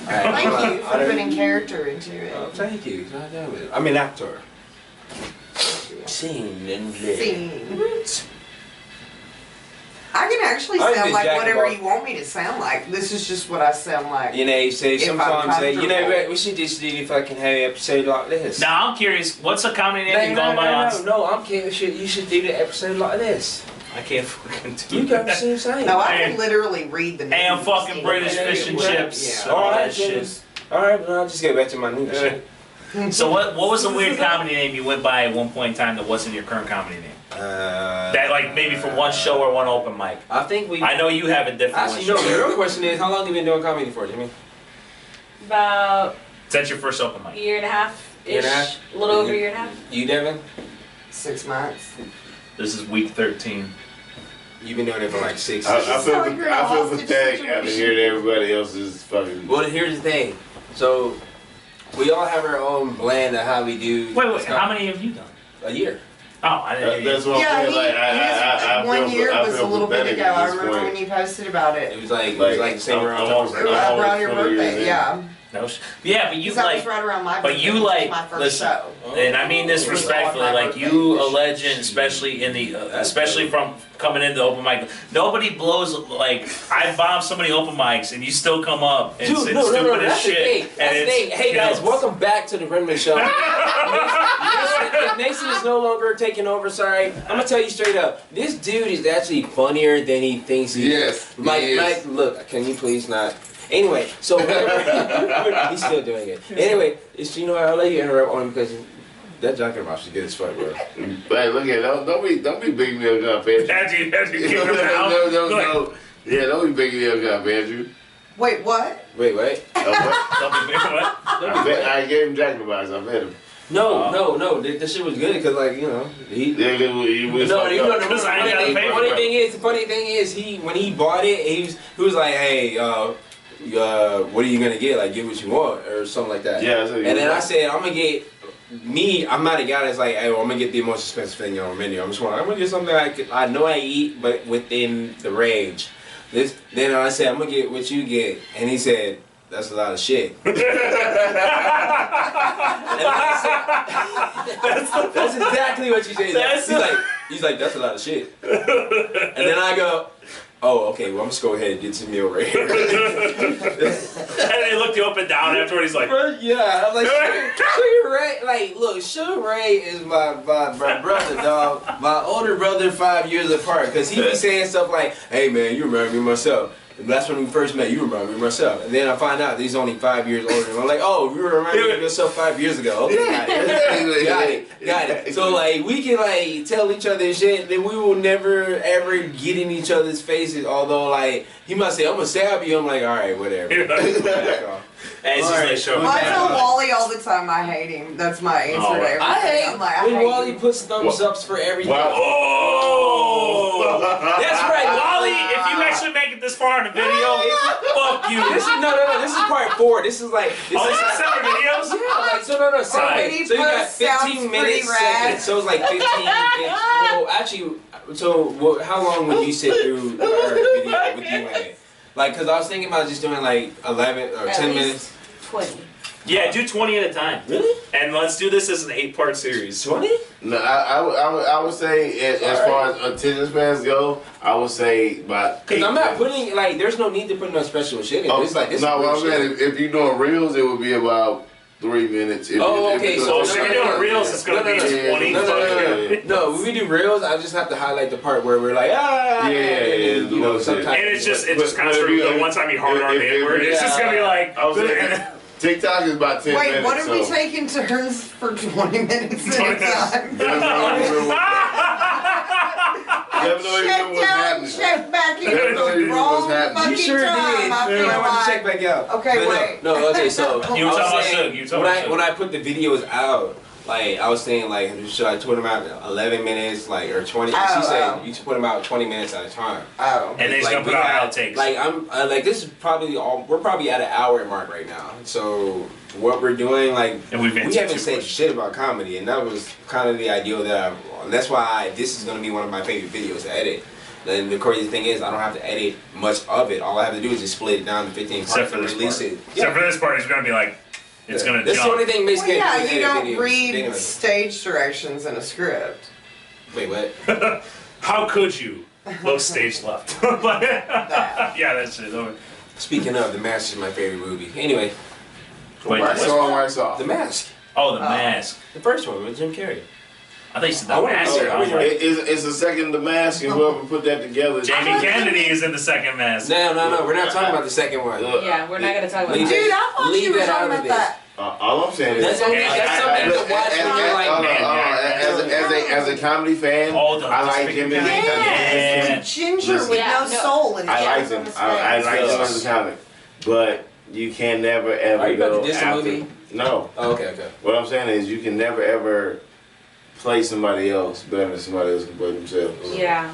Thank you for putting character into it. Oh, thank you. God damn it. I'm an actor. Sing and live. Scene. I can actually I'm sound just like Jack whatever Bar- you want me to sound like. This is just what I sound like. You know, you say If I'm sometimes, you know comfortable. what, we should just do the fucking heavy episode like this. Now I'm curious, what's a comedy name you no, going by on? no, I'm kidding. You should do the episode like this. I can't fucking do You got the that. same saying. No, I Hey. can literally read the Hey, I'm news fucking and- British Yeah, fish and yeah, chips. yeah. and all Alright, that shit. alright, well, I'll just get back to my news. So what was the weird comedy name you went by at one point in time that wasn't your current comedy name? That like maybe for one show or one open mic. I think we. I know you have a different Actually, no. one. The real question is, how long have you been doing comedy for, Jimmy? About That's your first open a mic. year and a half Year ish. and a half? A little over a year and a half. You, Devin? 6 months. This is week 13. You've been doing it for like 6 I years. feel Sorry, you're in a hostage pathetic after situation. hearing everybody else's fucking. Well, here's the thing. So, we all have our own blend of how we do. Wait, this how many have you done? A year. Oh, I didn't. That's what I'm Yeah, saying. Like, I his feel, 1 year I was feel a little bit pathetic ago. at I this remember point. when you posted about it. It was like the same I'm around. almost- It was I'm around your 20 years birthday, in. yeah. No, yeah, but you Because that like. was right around my but birthday. you which was like- my first listen. show. And I mean this It was respectfully, on my like birthday. you a legend, especially in the, especially from coming into open mic. Nobody blows like I bombed so many open mics, and you still come up and say stupid as that's the thing. shit. That's the thing. Hey guys, welcome back to the Renman Show. If Mason is no longer taking over, sorry, I'm gonna tell you straight up. This dude is actually funnier than he thinks he Yes, is. Like, he is. like, look, can you please not? Anyway, so whatever, he's still doing it. Anyway, it's, you know what, I'll let you interrupt on him because that jacket box is good as fuck, bro. Hey, look at don't be bigging me up, Andrew. As you keep No, him down. no. Yeah, don't be bigging me up, Andrew. Wait, what? Wait. Don't be big, what? I gave him jacket box. I met him. No. The shit was good because, like, you know, he. Yeah, he was No, fucked you know up. the Because I ain't gotta pay for the funny thing is, when he bought it, he was like, hey, what are you gonna get? Like, get what you want or something like that. Yeah, so and then I said, I'm gonna get I'm not a guy that's like, hey, well, I'm gonna get the most expensive thing on the menu. I'm gonna get something I know I eat, but within the range. Then I said, I'm gonna get what you get, and he said, that's a lot of shit. And I said, that's exactly what you said. He's like, that's a lot of shit. And then I go, oh, okay, well, I'm just go ahead and get some meal right here. And they looked you up and down afterward. He's like, Yeah, I'm like, Sugar Ray, like, look, Sugar Ray is my brother, dog. My older brother, 5 years apart, because he be saying stuff like, hey, man, you remind me of myself. And that's when we first met, you remind me of myself. And then I find out he's only 5 years older. And I'm like, oh, you remind me of yourself 5 years ago. Okay, got it. So, like, we can, like, tell each other shit that we will never, ever get in each other's faces. Although, like, he might say, I'm going to stab you. I'm like, all right, whatever. and it's just like, sure. I tell Wally all the time I hate him. That's my answer Oh, to everything. I hate I'm like, I when hate Wally you. puts thumbs ups for everything. Wow. Oh! That's right, Wally. If you actually make it this far in the video, fuck you. This is no. This is part 4. This is like this Oh, is this is separate videos? yeah, like so no. So, Alright. like, so you got Post sounds 15 pretty minutes. rad. Seconds, so it's like 15. Well, actually, how long would you sit through our video with you in it? Like, cause I was thinking about just doing like 11 or At 10 least minutes. 20. Yeah, do 20 at a time. Really? And let's do this as an 8-part series. 20? No, I would say as far as attention spans go, I would say about. Cause 8 I'm not minutes. putting like there's no need to put no special shit in. Oh, It's like this. no, is what I'm real shit. saying if you're doing reels, it would be about 3 minutes. If Okay, you're so if you're doing reels, it's gonna be 20 fucking. No, when we do reels, I just have to highlight the part where we're like, Yeah, you know, sometimes. And it's just kind of But true. if you- The one time you hard on if- the if- N-word, it's just gonna be like. I was saying, TikTok is about 10 Wait, minutes. what are we so- taking turns for 20 minutes at 20 a time? Never know even Check what's down, happening. check back in Never know the even wrong what's happening. You fucking sure did. time. I feel I want to like. check back out. Okay, But wait. No, okay, so You I was talking about saying, Suge, you talking about Suge. when I put the videos out, like I was saying, like should I put them out 11 minutes, like or 20? She said you should put them out 20 minutes at a time. Oh. And they're just gonna we put out have- outtakes. Like I'm like this is probably we're probably at an hour mark right now. So what we're doing, like And we've we answered haven't 2 said questions. shit about comedy, and that was kind of the ideal that that's why this is gonna be one of my favorite videos to edit. Then the crazy thing is, I don't have to edit much of it. All I have to do is just split it down to 15 Except parts for and this release part. it. Except for this part, it's gonna be like, it's gonna That's the jump. only thing makes Well, yeah, you don't videos. read stage directions in a script. Wait, what? How could you? Low stage left. Yeah, that's it. Over. Speaking of, The Mask is my favorite movie. Anyway, Wait, Wax what? on, wax off. The Mask. Oh, the mask. The first one with Jim Carrey. I think it's I the wanna mask. know- I was like, It's the second The Mask, and whoever put that together. Jamie Kennedy is in the second mask. No, we're not talking about the second one. Yeah, we're not gonna talk about Leave that. Dude, I thought Leave you were that talking out of about this. that. All I'm saying is That's something to watch when you're like, as a comedy fan, Oh, the I like speaking him in the guy. comic. Yeah. He's a ginger with Yeah, no no. soul in his I like face him. on his I face. like him as a comic, but you can never ever Are you about go to diss the after. movie? No. Oh, okay. What I'm saying is you can never ever play somebody else better than somebody else can play themselves. Yeah.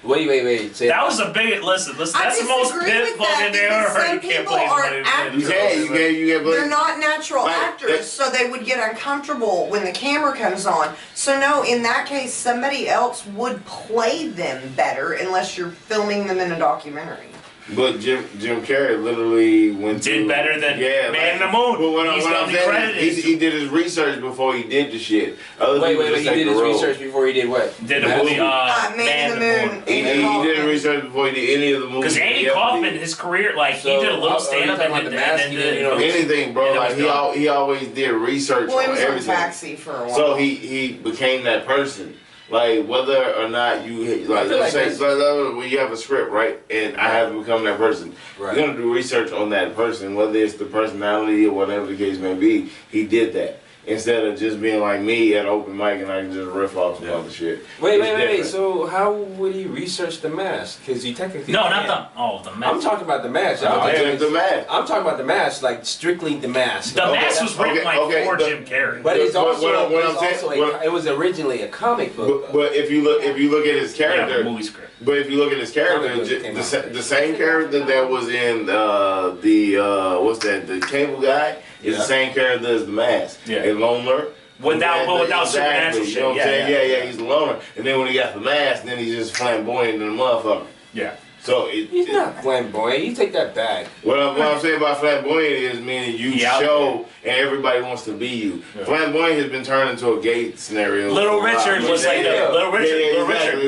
Wait. Say That was a big listen. I That's the most disagree pit with that fucking they ever because heard. some You can't people play are somebody. actors. You can't play. They're not natural Like, actors, that- so they would get uncomfortable when the camera comes on. So no, in that case, somebody else would play them better unless you're filming them in a documentary. But Jim Carrey literally went Did to, better than yeah, Man in the Moon. But what He's I'm gonna be saying credited. is he did his research before he did the shit. Other Wait, people he just take did the his role. research before he did what? Did the movie Man in the Moon. He did his research before he did any of the movies. Because Andy he ever Kaufman, did. his career, like he So, did a are little you stand up talking and about then The Mask? He did, you know, Anything, bro. And it Like was he always did research Well, he on was on everything. Taxi for a while. So he became that person. Like whether or not you like, feel let's like say when you have a script, right, and I have to become that person. Right. You're gonna do research on that person, whether it's the personality or whatever the case may be. He did that instead of just being like me at open mic and I can just riff off some other shit. Wait. It's different. So how would he research The Mask? Because you technically No, can't. not the mask. I'm talking about The Mask. The Mask. I'm talking about The Mask, like strictly The Mask. The mask was written okay, for the- Jim Carrey. But it's also, it was originally a comic book. But if you look at his Yeah, character, movie script. but if you look at his character, Comic book came out. the same character that was in the Cable Guy is the same character as the Mask. Yeah. A loner. Without supernatural You know what I'm shit. saying? Yeah. Yeah, he's a loner. And then when he got the mask, then he's just flamboyant and a motherfucker. Yeah. So He's not flamboyant. You take that back. What I'm saying about flamboyant is meaning you Yeah, show and everybody wants to be you. Yeah. Flamboyant has been turned into a gay scenario. Little Richard was like the Little Richard.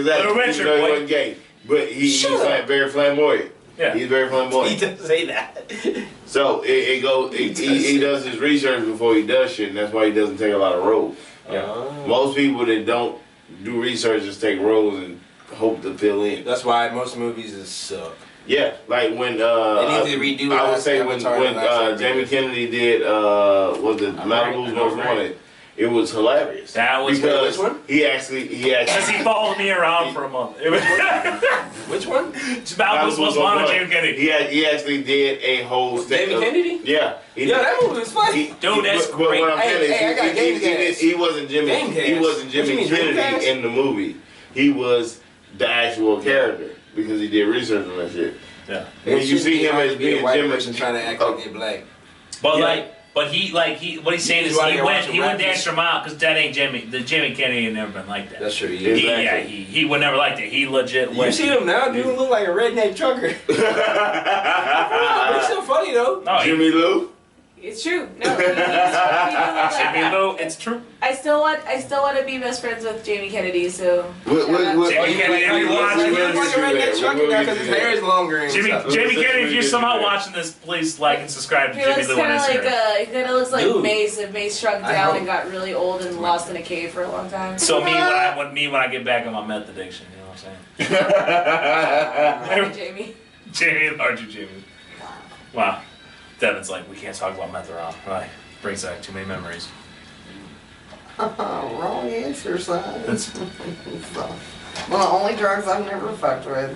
Little Richard, You know, he boy. wasn't gay, but he's Shut up. very flamboyant. Yeah. He's very flamboyant. doesn't say that. So he does his research before he does shit, and that's why he doesn't take a lot of roles. Most people that don't do research just take roles and hope to fill in. That's why most movies is suck. Yeah, like when They need to redo I would last say when Avatar and last Jamie Avatar. Kennedy did was it I'm Malibu's right, Most I'm right. Wanted. It was hilarious. That was because which one? he actually Because he followed me around for a month. It was Which one? Malibu's Most Wanted, Jamie Kennedy. He actually did a whole Jamie Kennedy? Yeah. Yeah, that movie was funny. Dude, that's but great. What I'm Hey, saying is, I got game gas. he wasn't Jimmy. Game gas. He wasn't What you Jimmy mean, game gas? Kennedy in the movie. He was the actual character because he did research on that shit. Yeah. When you see him as be a being white Jimmy, person trying to act like they're black. But Yeah. what he's saying is wanna he go went watch the a rap extra mile because that ain't Jimmy. The Jimmy Kennedy had never been like that. That's true. Exactly. He would never like that. He legit You went. see him now, dude look like a redneck trucker. But he's still funny though. No, Jimmy Lou. It's true. No, he doesn't look like Jimmy that. Lou, it's true. I still want to be best friends with Jamie Kennedy. So What, Jimmy Kennedy, if you're watching He looks like a redneck trucker now because his hair is longer and Jimmy stuff. Kennedy, if you're somehow watching this, please like and subscribe to he Jimmy looks Lou kind on of like Instagram. he kind of looks like Dude. Mace. If Mace shrunk I down hope- and got really old and lost in a cave for a long time. So when I get back on my meth addiction, you know what I'm saying? Jamie. Jamie, larger Jamie. Wow. Devin's like, we can't talk about meth around. Right. Brings back too many memories. Wrong answer, son. That's Well, the only drugs I've never fucked with.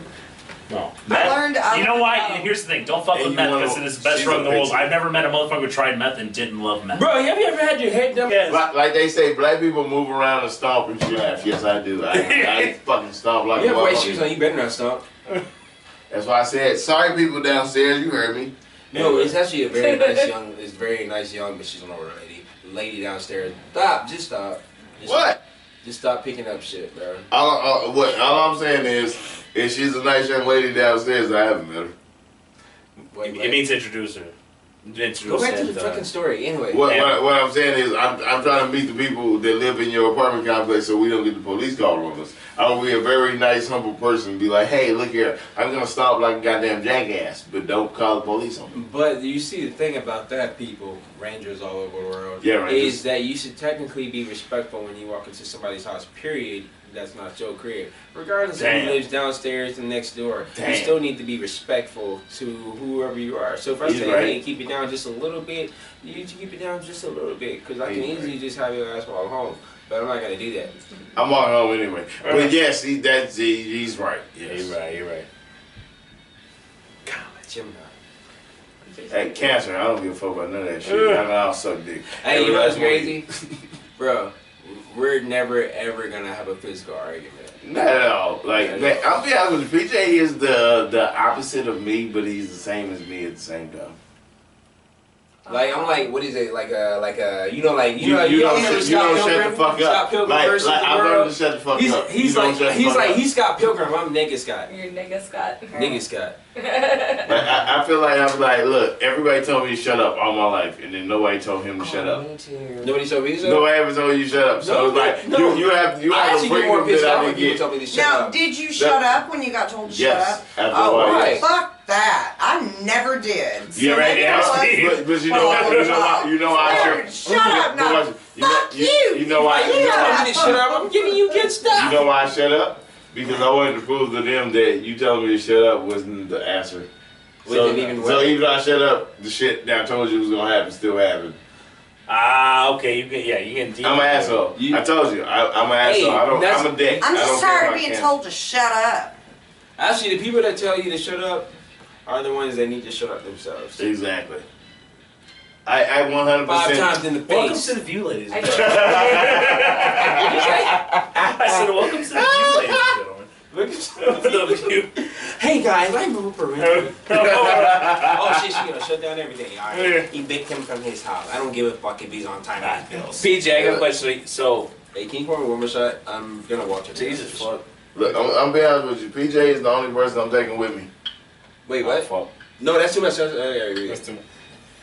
no. I learned. You know why? Here's the thing. Don't fuck Hey, with you meth wanna- because it is the best she's drug in the a world. bitch. I've never met a motherfucker who tried meth and didn't love meth. Bro, have you ever had your head done? Yes. Like they say, black people move around and stomp and you laugh. Yes, I do. I fucking stomp like You a have white motherfucker. shoes on, you better not stomp. That's why I said, sorry people downstairs, you heard me. No, it's actually a very nice young, but she's an older lady. The lady downstairs. Stop, just stop. Just What? Just stop picking up shit, bro. All I'm saying is, If she's a nice young lady downstairs, I haven't met her. It means introduce her. Go back to the fucking story anyway. What I'm saying is, I'm trying to meet the people that live in your apartment complex so we don't get the police called on us. I will be a very nice, humble person and be like, hey, look here, I'm going to stop like a goddamn jackass, but don't call the police on me. But you see, the thing about that, people, rangers all over the world, Yeah, is that you should technically be respectful when you walk into somebody's house, period. That's not your crib. Regardless if he lives downstairs and next door, you still need to be respectful to whoever you are. So if I say, hey, keep it down just a little bit, you need to keep it down just a little bit, because I can easily just have your ass walk home. But I'm not going to do that. I'm walking home anyway. But yes, he's right. Yes. You're right. God, Jim. Hey, cancer, I don't give a fuck about none of that shit. I know I'll suck dick. Hey, you know what's crazy? Bro, we're never ever gonna have a physical argument. Not at all. Like, man, I'll be honest with you, PJ is the opposite of me, but he's the same as me at the same time. Like, I'm like, what is it? Like a, you don't shut the fuck up. Scott Pilgrim Like, versus I the learned world. to shut the fuck up. He's Scott Pilgrim. I'm nigga Scott. You're nigga Scott. Nigga Scott. Like, I feel like I'm like, look, everybody told me to shut up all my life, and then nobody told him to shut up. Me too. Nobody told me to shut up? Nobody ever told you to shut up. So it's like, you have the freedom that I didn't get. Told me to shut Now, up. did you shut up when you got told to shut up? Yes. Oh, right. fuck that. I never did. So Yeah, right maybe now. it was- But you know why? Shut up now. Fuck you. You know why? You told me to shut up. I'm giving you good stuff. You know why I shut up? Because I wanted to prove to them that you telling me to shut up wasn't the answer. So even though I shut up, the shit that I told you was gonna happen still happened. Okay, you can. I'm an asshole. I told you, I'm an asshole. I'm a dick. I'm just tired of being told to shut up. Actually, the people that tell you to shut up are the ones that need to shut up themselves. Exactly. I 100%. 5 times in the face. Welcome to the View, ladies and I gentlemen. I said, welcome to the View, ladies and gentlemen. Welcome to the View. Hey guys, I'm Rupert Winfrey. Oh shit, she gonna shut down everything. Alright, evict him from his house. I don't give a fuck if he's on time with his bills. PJ, I got a question. So, Hey, can you pour me one more shot? I'm gonna watch it. Jesus fuck. Look, I'm being honest with you. PJ is the only person I'm taking with me. Wait, what? Fuck. No, that's too much. That's That's too much.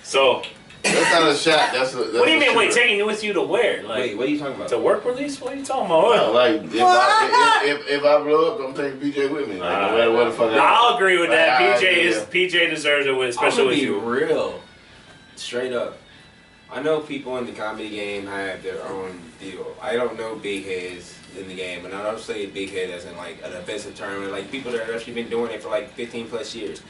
So, That's not a shot. That's what do you mean? Wait, taking it with you to where? Like, wait, what are you talking about? to work release? What are you talking about? No, like if I blow up, I'm taking PJ with me. Like no matter what the fuck. I'll agree with that. Like, PJ deserves it, especially with you. I'm gonna be real, straight up. I know people in the comedy game have their own deal. I don't know big heads in the game, and I don't say big head as in like an offensive term. Like people that have actually been doing it for like 15 plus years.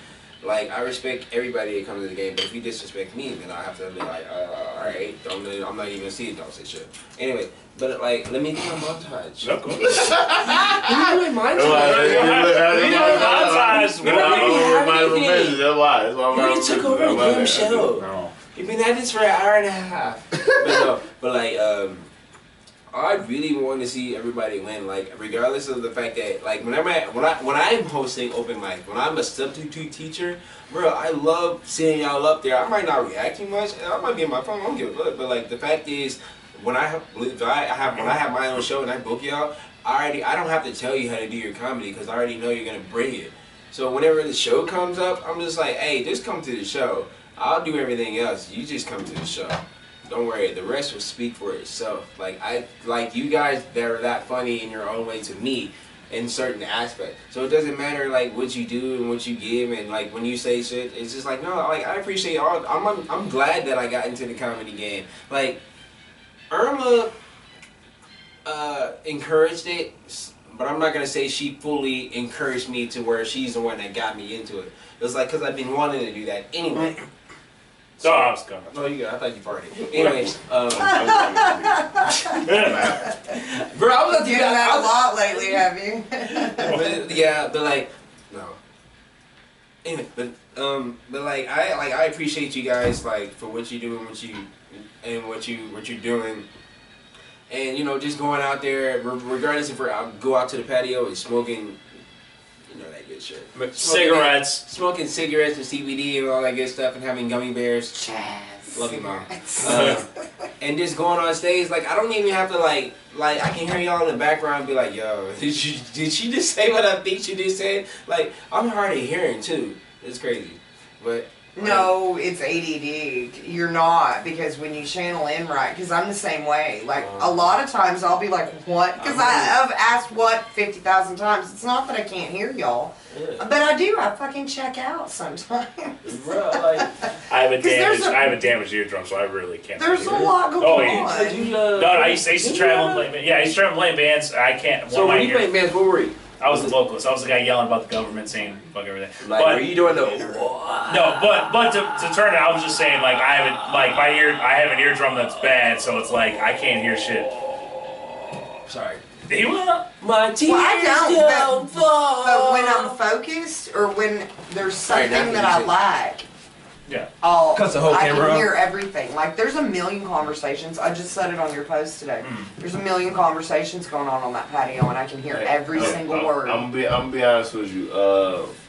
Like I respect everybody that comes to the game, but if you disrespect me, then I have to be like, all right, I'm not even gonna see it. Don't say shit. Anyway, but like, let me do my montage. No, cool. Let me do my montage. You took over the damn show. No. You've been at this for an hour and a half. but like, I really want to see everybody win. Like, regardless of the fact that, like, when I'm hosting open mic, when I'm a substitute teacher, bro, I love seeing y'all up there. I might not react too much, and I might be on my phone. I don't give a fuck. But like, the fact is, when I have my own show and I book y'all, I don't have to tell you how to do your comedy because I already know you're gonna bring it. So whenever the show comes up, I'm just like, hey, just come to the show. I'll do everything else. You just come to the show. Don't worry, the rest will speak for itself. Like you guys that are that funny in your own way to me in certain aspects. So it doesn't matter like what you do and what you give and like when you say shit, it's just like no, like I appreciate all I'm glad that I got into the comedy game. Like Irma encouraged it, but I'm not gonna say she fully encouraged me to where she's the one that got me into it. It was like because I've been wanting to do that anyway. So I was gonna. No, you got. I thought you farted. Anyways, bro, I was Doing that a lot lately, have you? but like, no. Anyway, but like I appreciate you guys like for what you do and what you're doing, and you know just going out there regardless if I go out to the patio and smoking. You know that good shit. Smoking cigarettes and CBD and all that good stuff and having gummy bears. Chaz. Love you, Mom. and just going on stage, like I don't even have to like I can hear y'all in the background and be like, yo, did she just say what I think she just said? Like I'm hard of hearing too. It's crazy, but. No, it's ADD. You're not, because when you channel in right, because I'm the same way. Like, a lot of times I'll be like, what? Because I've asked what 50,000 times. It's not that I can't hear y'all. Yeah. But I do. I fucking check out sometimes. Bro, like, I have a damaged eardrum, so I really can't. There's a lot going on. No, I used to travel and play. Yeah, I used to travel and play bands. I can't. So when you played bands, what were you? I was the vocalist. I was the guy yelling about the government, saying fuck everything. Like, but were you doing the? No, but to turn it, I was just saying like I have an eardrum that's bad, so it's like I can't hear shit. Sorry. He will. My tears don't fall. But when I'm focused or when there's something that I like, yeah. Cuts the whole I camera can up. hear everything. Like there's a million conversations. I just said it on your post today. There's a million conversations going on that patio, and I can hear every single word. I'm gonna be honest with you.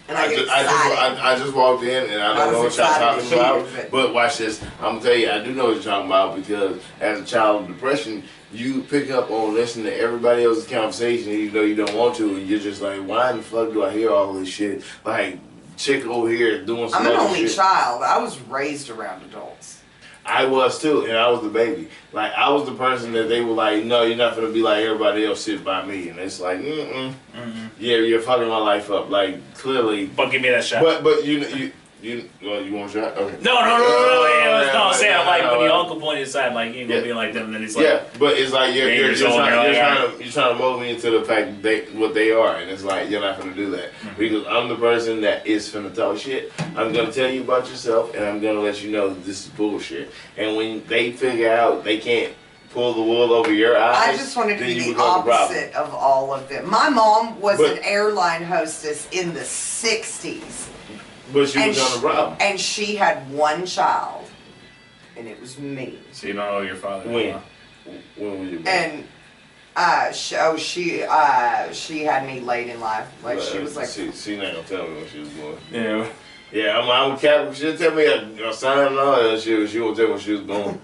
And I just walked in and I don't know what y'all talking about. But watch this. I'm gonna tell you, I do know what you're talking about because as a child with depression, you pick up on listening to everybody else's conversation even though you don't want to, and you're just like, why in the fuck do I hear all this shit? Like, chick over here doing some I'm an other only shit. child. I was raised around adults. I was too, and I was the baby. Like, I was the person that they were like, no, you're not gonna be like everybody else sit by me. And it's like, yeah, you're fucking my life up. Like, clearly. But give me that shot. But you want a shot? Okay. No, I'm saying, I'm like, when your uncle pointed aside, like, you ain't gonna be like them, and then he's like, yeah, but it's like, you're trying to mold me into the fact that what they are, and it's like, you're not gonna do that. Because I'm the person that is finna talk shit. I'm gonna tell you about yourself, and I'm gonna let you know that this is bullshit. And when they figure out they can't pull the wool over your eyes, I just wanted to be the opposite of all of them. My mom was an airline hostess in the 60s. But she was on the problem. And she had one child. And it was me. So you don't know your father. When was you born? And she had me late in life. Like she was like, she not gonna tell me when she was born. Yeah. Yeah, I'm a Catholic. She'll tell me a sign and all that shit. She won't tell me when she was born.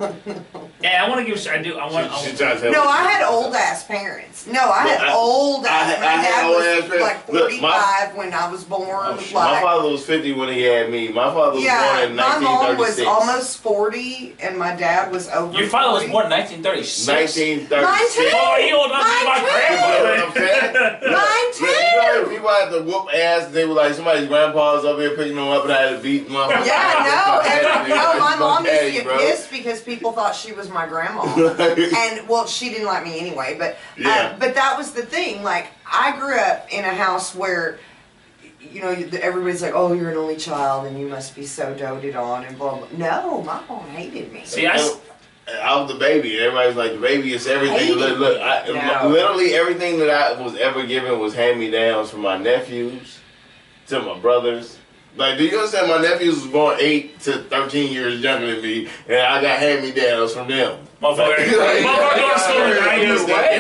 Yeah, I want to give. She trying to tell no, I had old ass parents. No, I had old ass. My dad was like 45 when I was born. My father was 50 when he had me. My father was born in 1936. My mom was almost 40, and my dad was over. Your father was born in 1936. 1936. Oh, he old enough to be my grandmother. Mine too. People had to whoop ass. They were like, somebody's grandpa was up here picking them up and I had to beat my father. Yeah, no, my mom used to get pissed because people thought she was my grandma. And, well, she didn't like me anyway, but that was the thing. Like, I grew up in a house where, you know, everybody's like, oh, you're an only child and you must be so doted on and blah, blah. No, my mom hated me. See, I was the baby. Everybody's like, the baby is everything. Look, literally everything that I was ever given was hand-me-downs from my nephews to my brothers. Like, do you understand? My nephews was born 8 to 13 years younger than me, and I got hand-me-downs from them. Motherfucker going to school in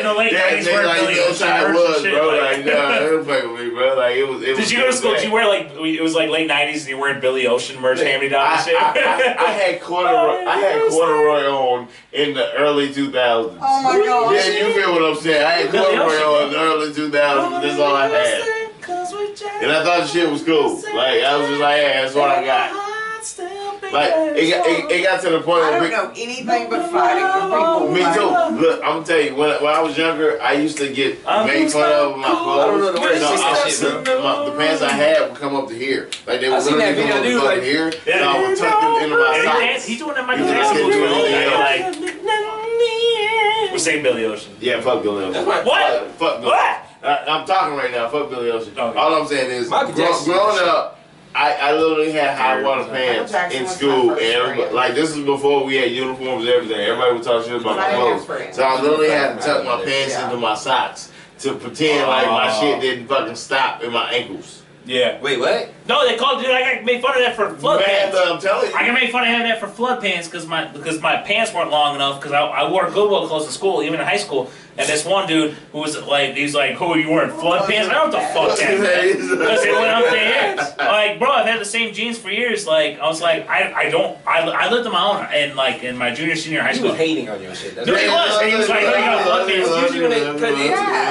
the late 90s wearing Billy Ocean was, bro. Like, no, they don't play with me, bro. Like, it was. Did you go to school? Did you wear like it was like late 90s and you wearing Billy Ocean merch hand-me-down and shit? I had corduroy on in the early 2000s. Oh my God. Yeah, you feel what I'm saying? I had corduroy on in the early 2000s. That's all I had. And I thought the shit was cool. Like, I was just like, yeah, that's what I got. Like, it got to the point I don't know anything but fighting with people. Me too. Look, I'm gonna tell you, when I was younger, I used to get made fun of with my clothes. I don't know the words. The pants I had would come up to here. Like, they would literally come up to like here. And I would tuck them into my socks. He's doing that Michael Jackson moves with like, we're saying Billy Ocean. Yeah, fuck Billy Ocean. What? Fuck Billy. What? I'm talking right now. Fuck Billy Ocean. Okay. All I'm saying is, growing up, I literally had high water pants in school, and everybody, like, this is before we had uniforms and everything. Everybody would talk shit about my clothes. So I literally had to tuck my pants into my socks to pretend like my shit didn't fucking stop in my ankles. Yeah. Wait, what? No, they called, dude. I got made fun of that for flood pants. I'm telling you. I got made fun of having that for flood pants because my pants weren't long enough because I wore Goodwill clothes to school, even in high school. And this one dude who was like, he's like, "Who, you wearing flood pants?" I don't know what the fuck that meant. Because it went up to here. Like, bro, I've had the same jeans for years. Like, I was like, I lived on my own in my junior, senior high He school. was hating on your shit. That's Dude, he was. And he was like, "Oh, you got flood pants." Usually when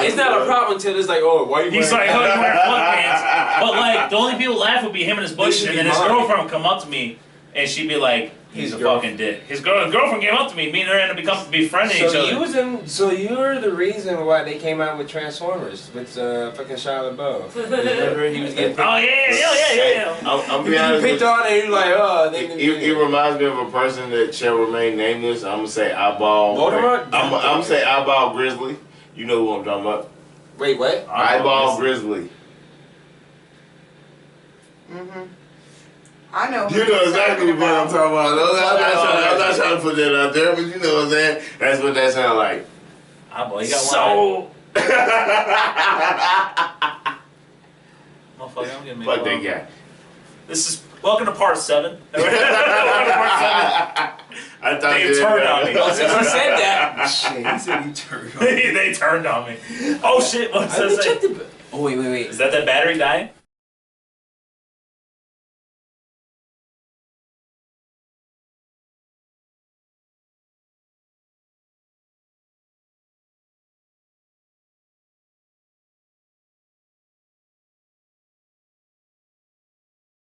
it's not a problem until it's like, "Oh, why you He's like, "Oh, you wearing flood pants?" But like, the only people laugh would be him and his buddies, and then his girlfriend would come up to me, and she'd be like, "He's a fucking dick." His girlfriend came up to me. Me and her ended up befriending each other. So you're the reason why they came out with Transformers with fucking Shia LaBeouf. Remember he was getting picked. Oh yeah. I'm be honest. Picked on and you're like, oh, they It reminds me of a person that shall remain nameless. I'm gonna say Eyeball. Voldemort? I'm gonna say Eyeball Grizzly. You know who I'm talking about? Wait, what? Eyeball Grizzly. I know. You know exactly what I'm talking about. I'm not trying to put that out there, but you know what I'm saying. That's what that sounds like. Eyeball, you got So. Motherfucker, I'm getting Fuck that guy. This is welcome to part 7. Welcome to part 7. I thought They turned on me. Since he said that, shit, he said he turned on me. They turned on me. Oh shit! What's that say? Oh wait. Is that battery dying?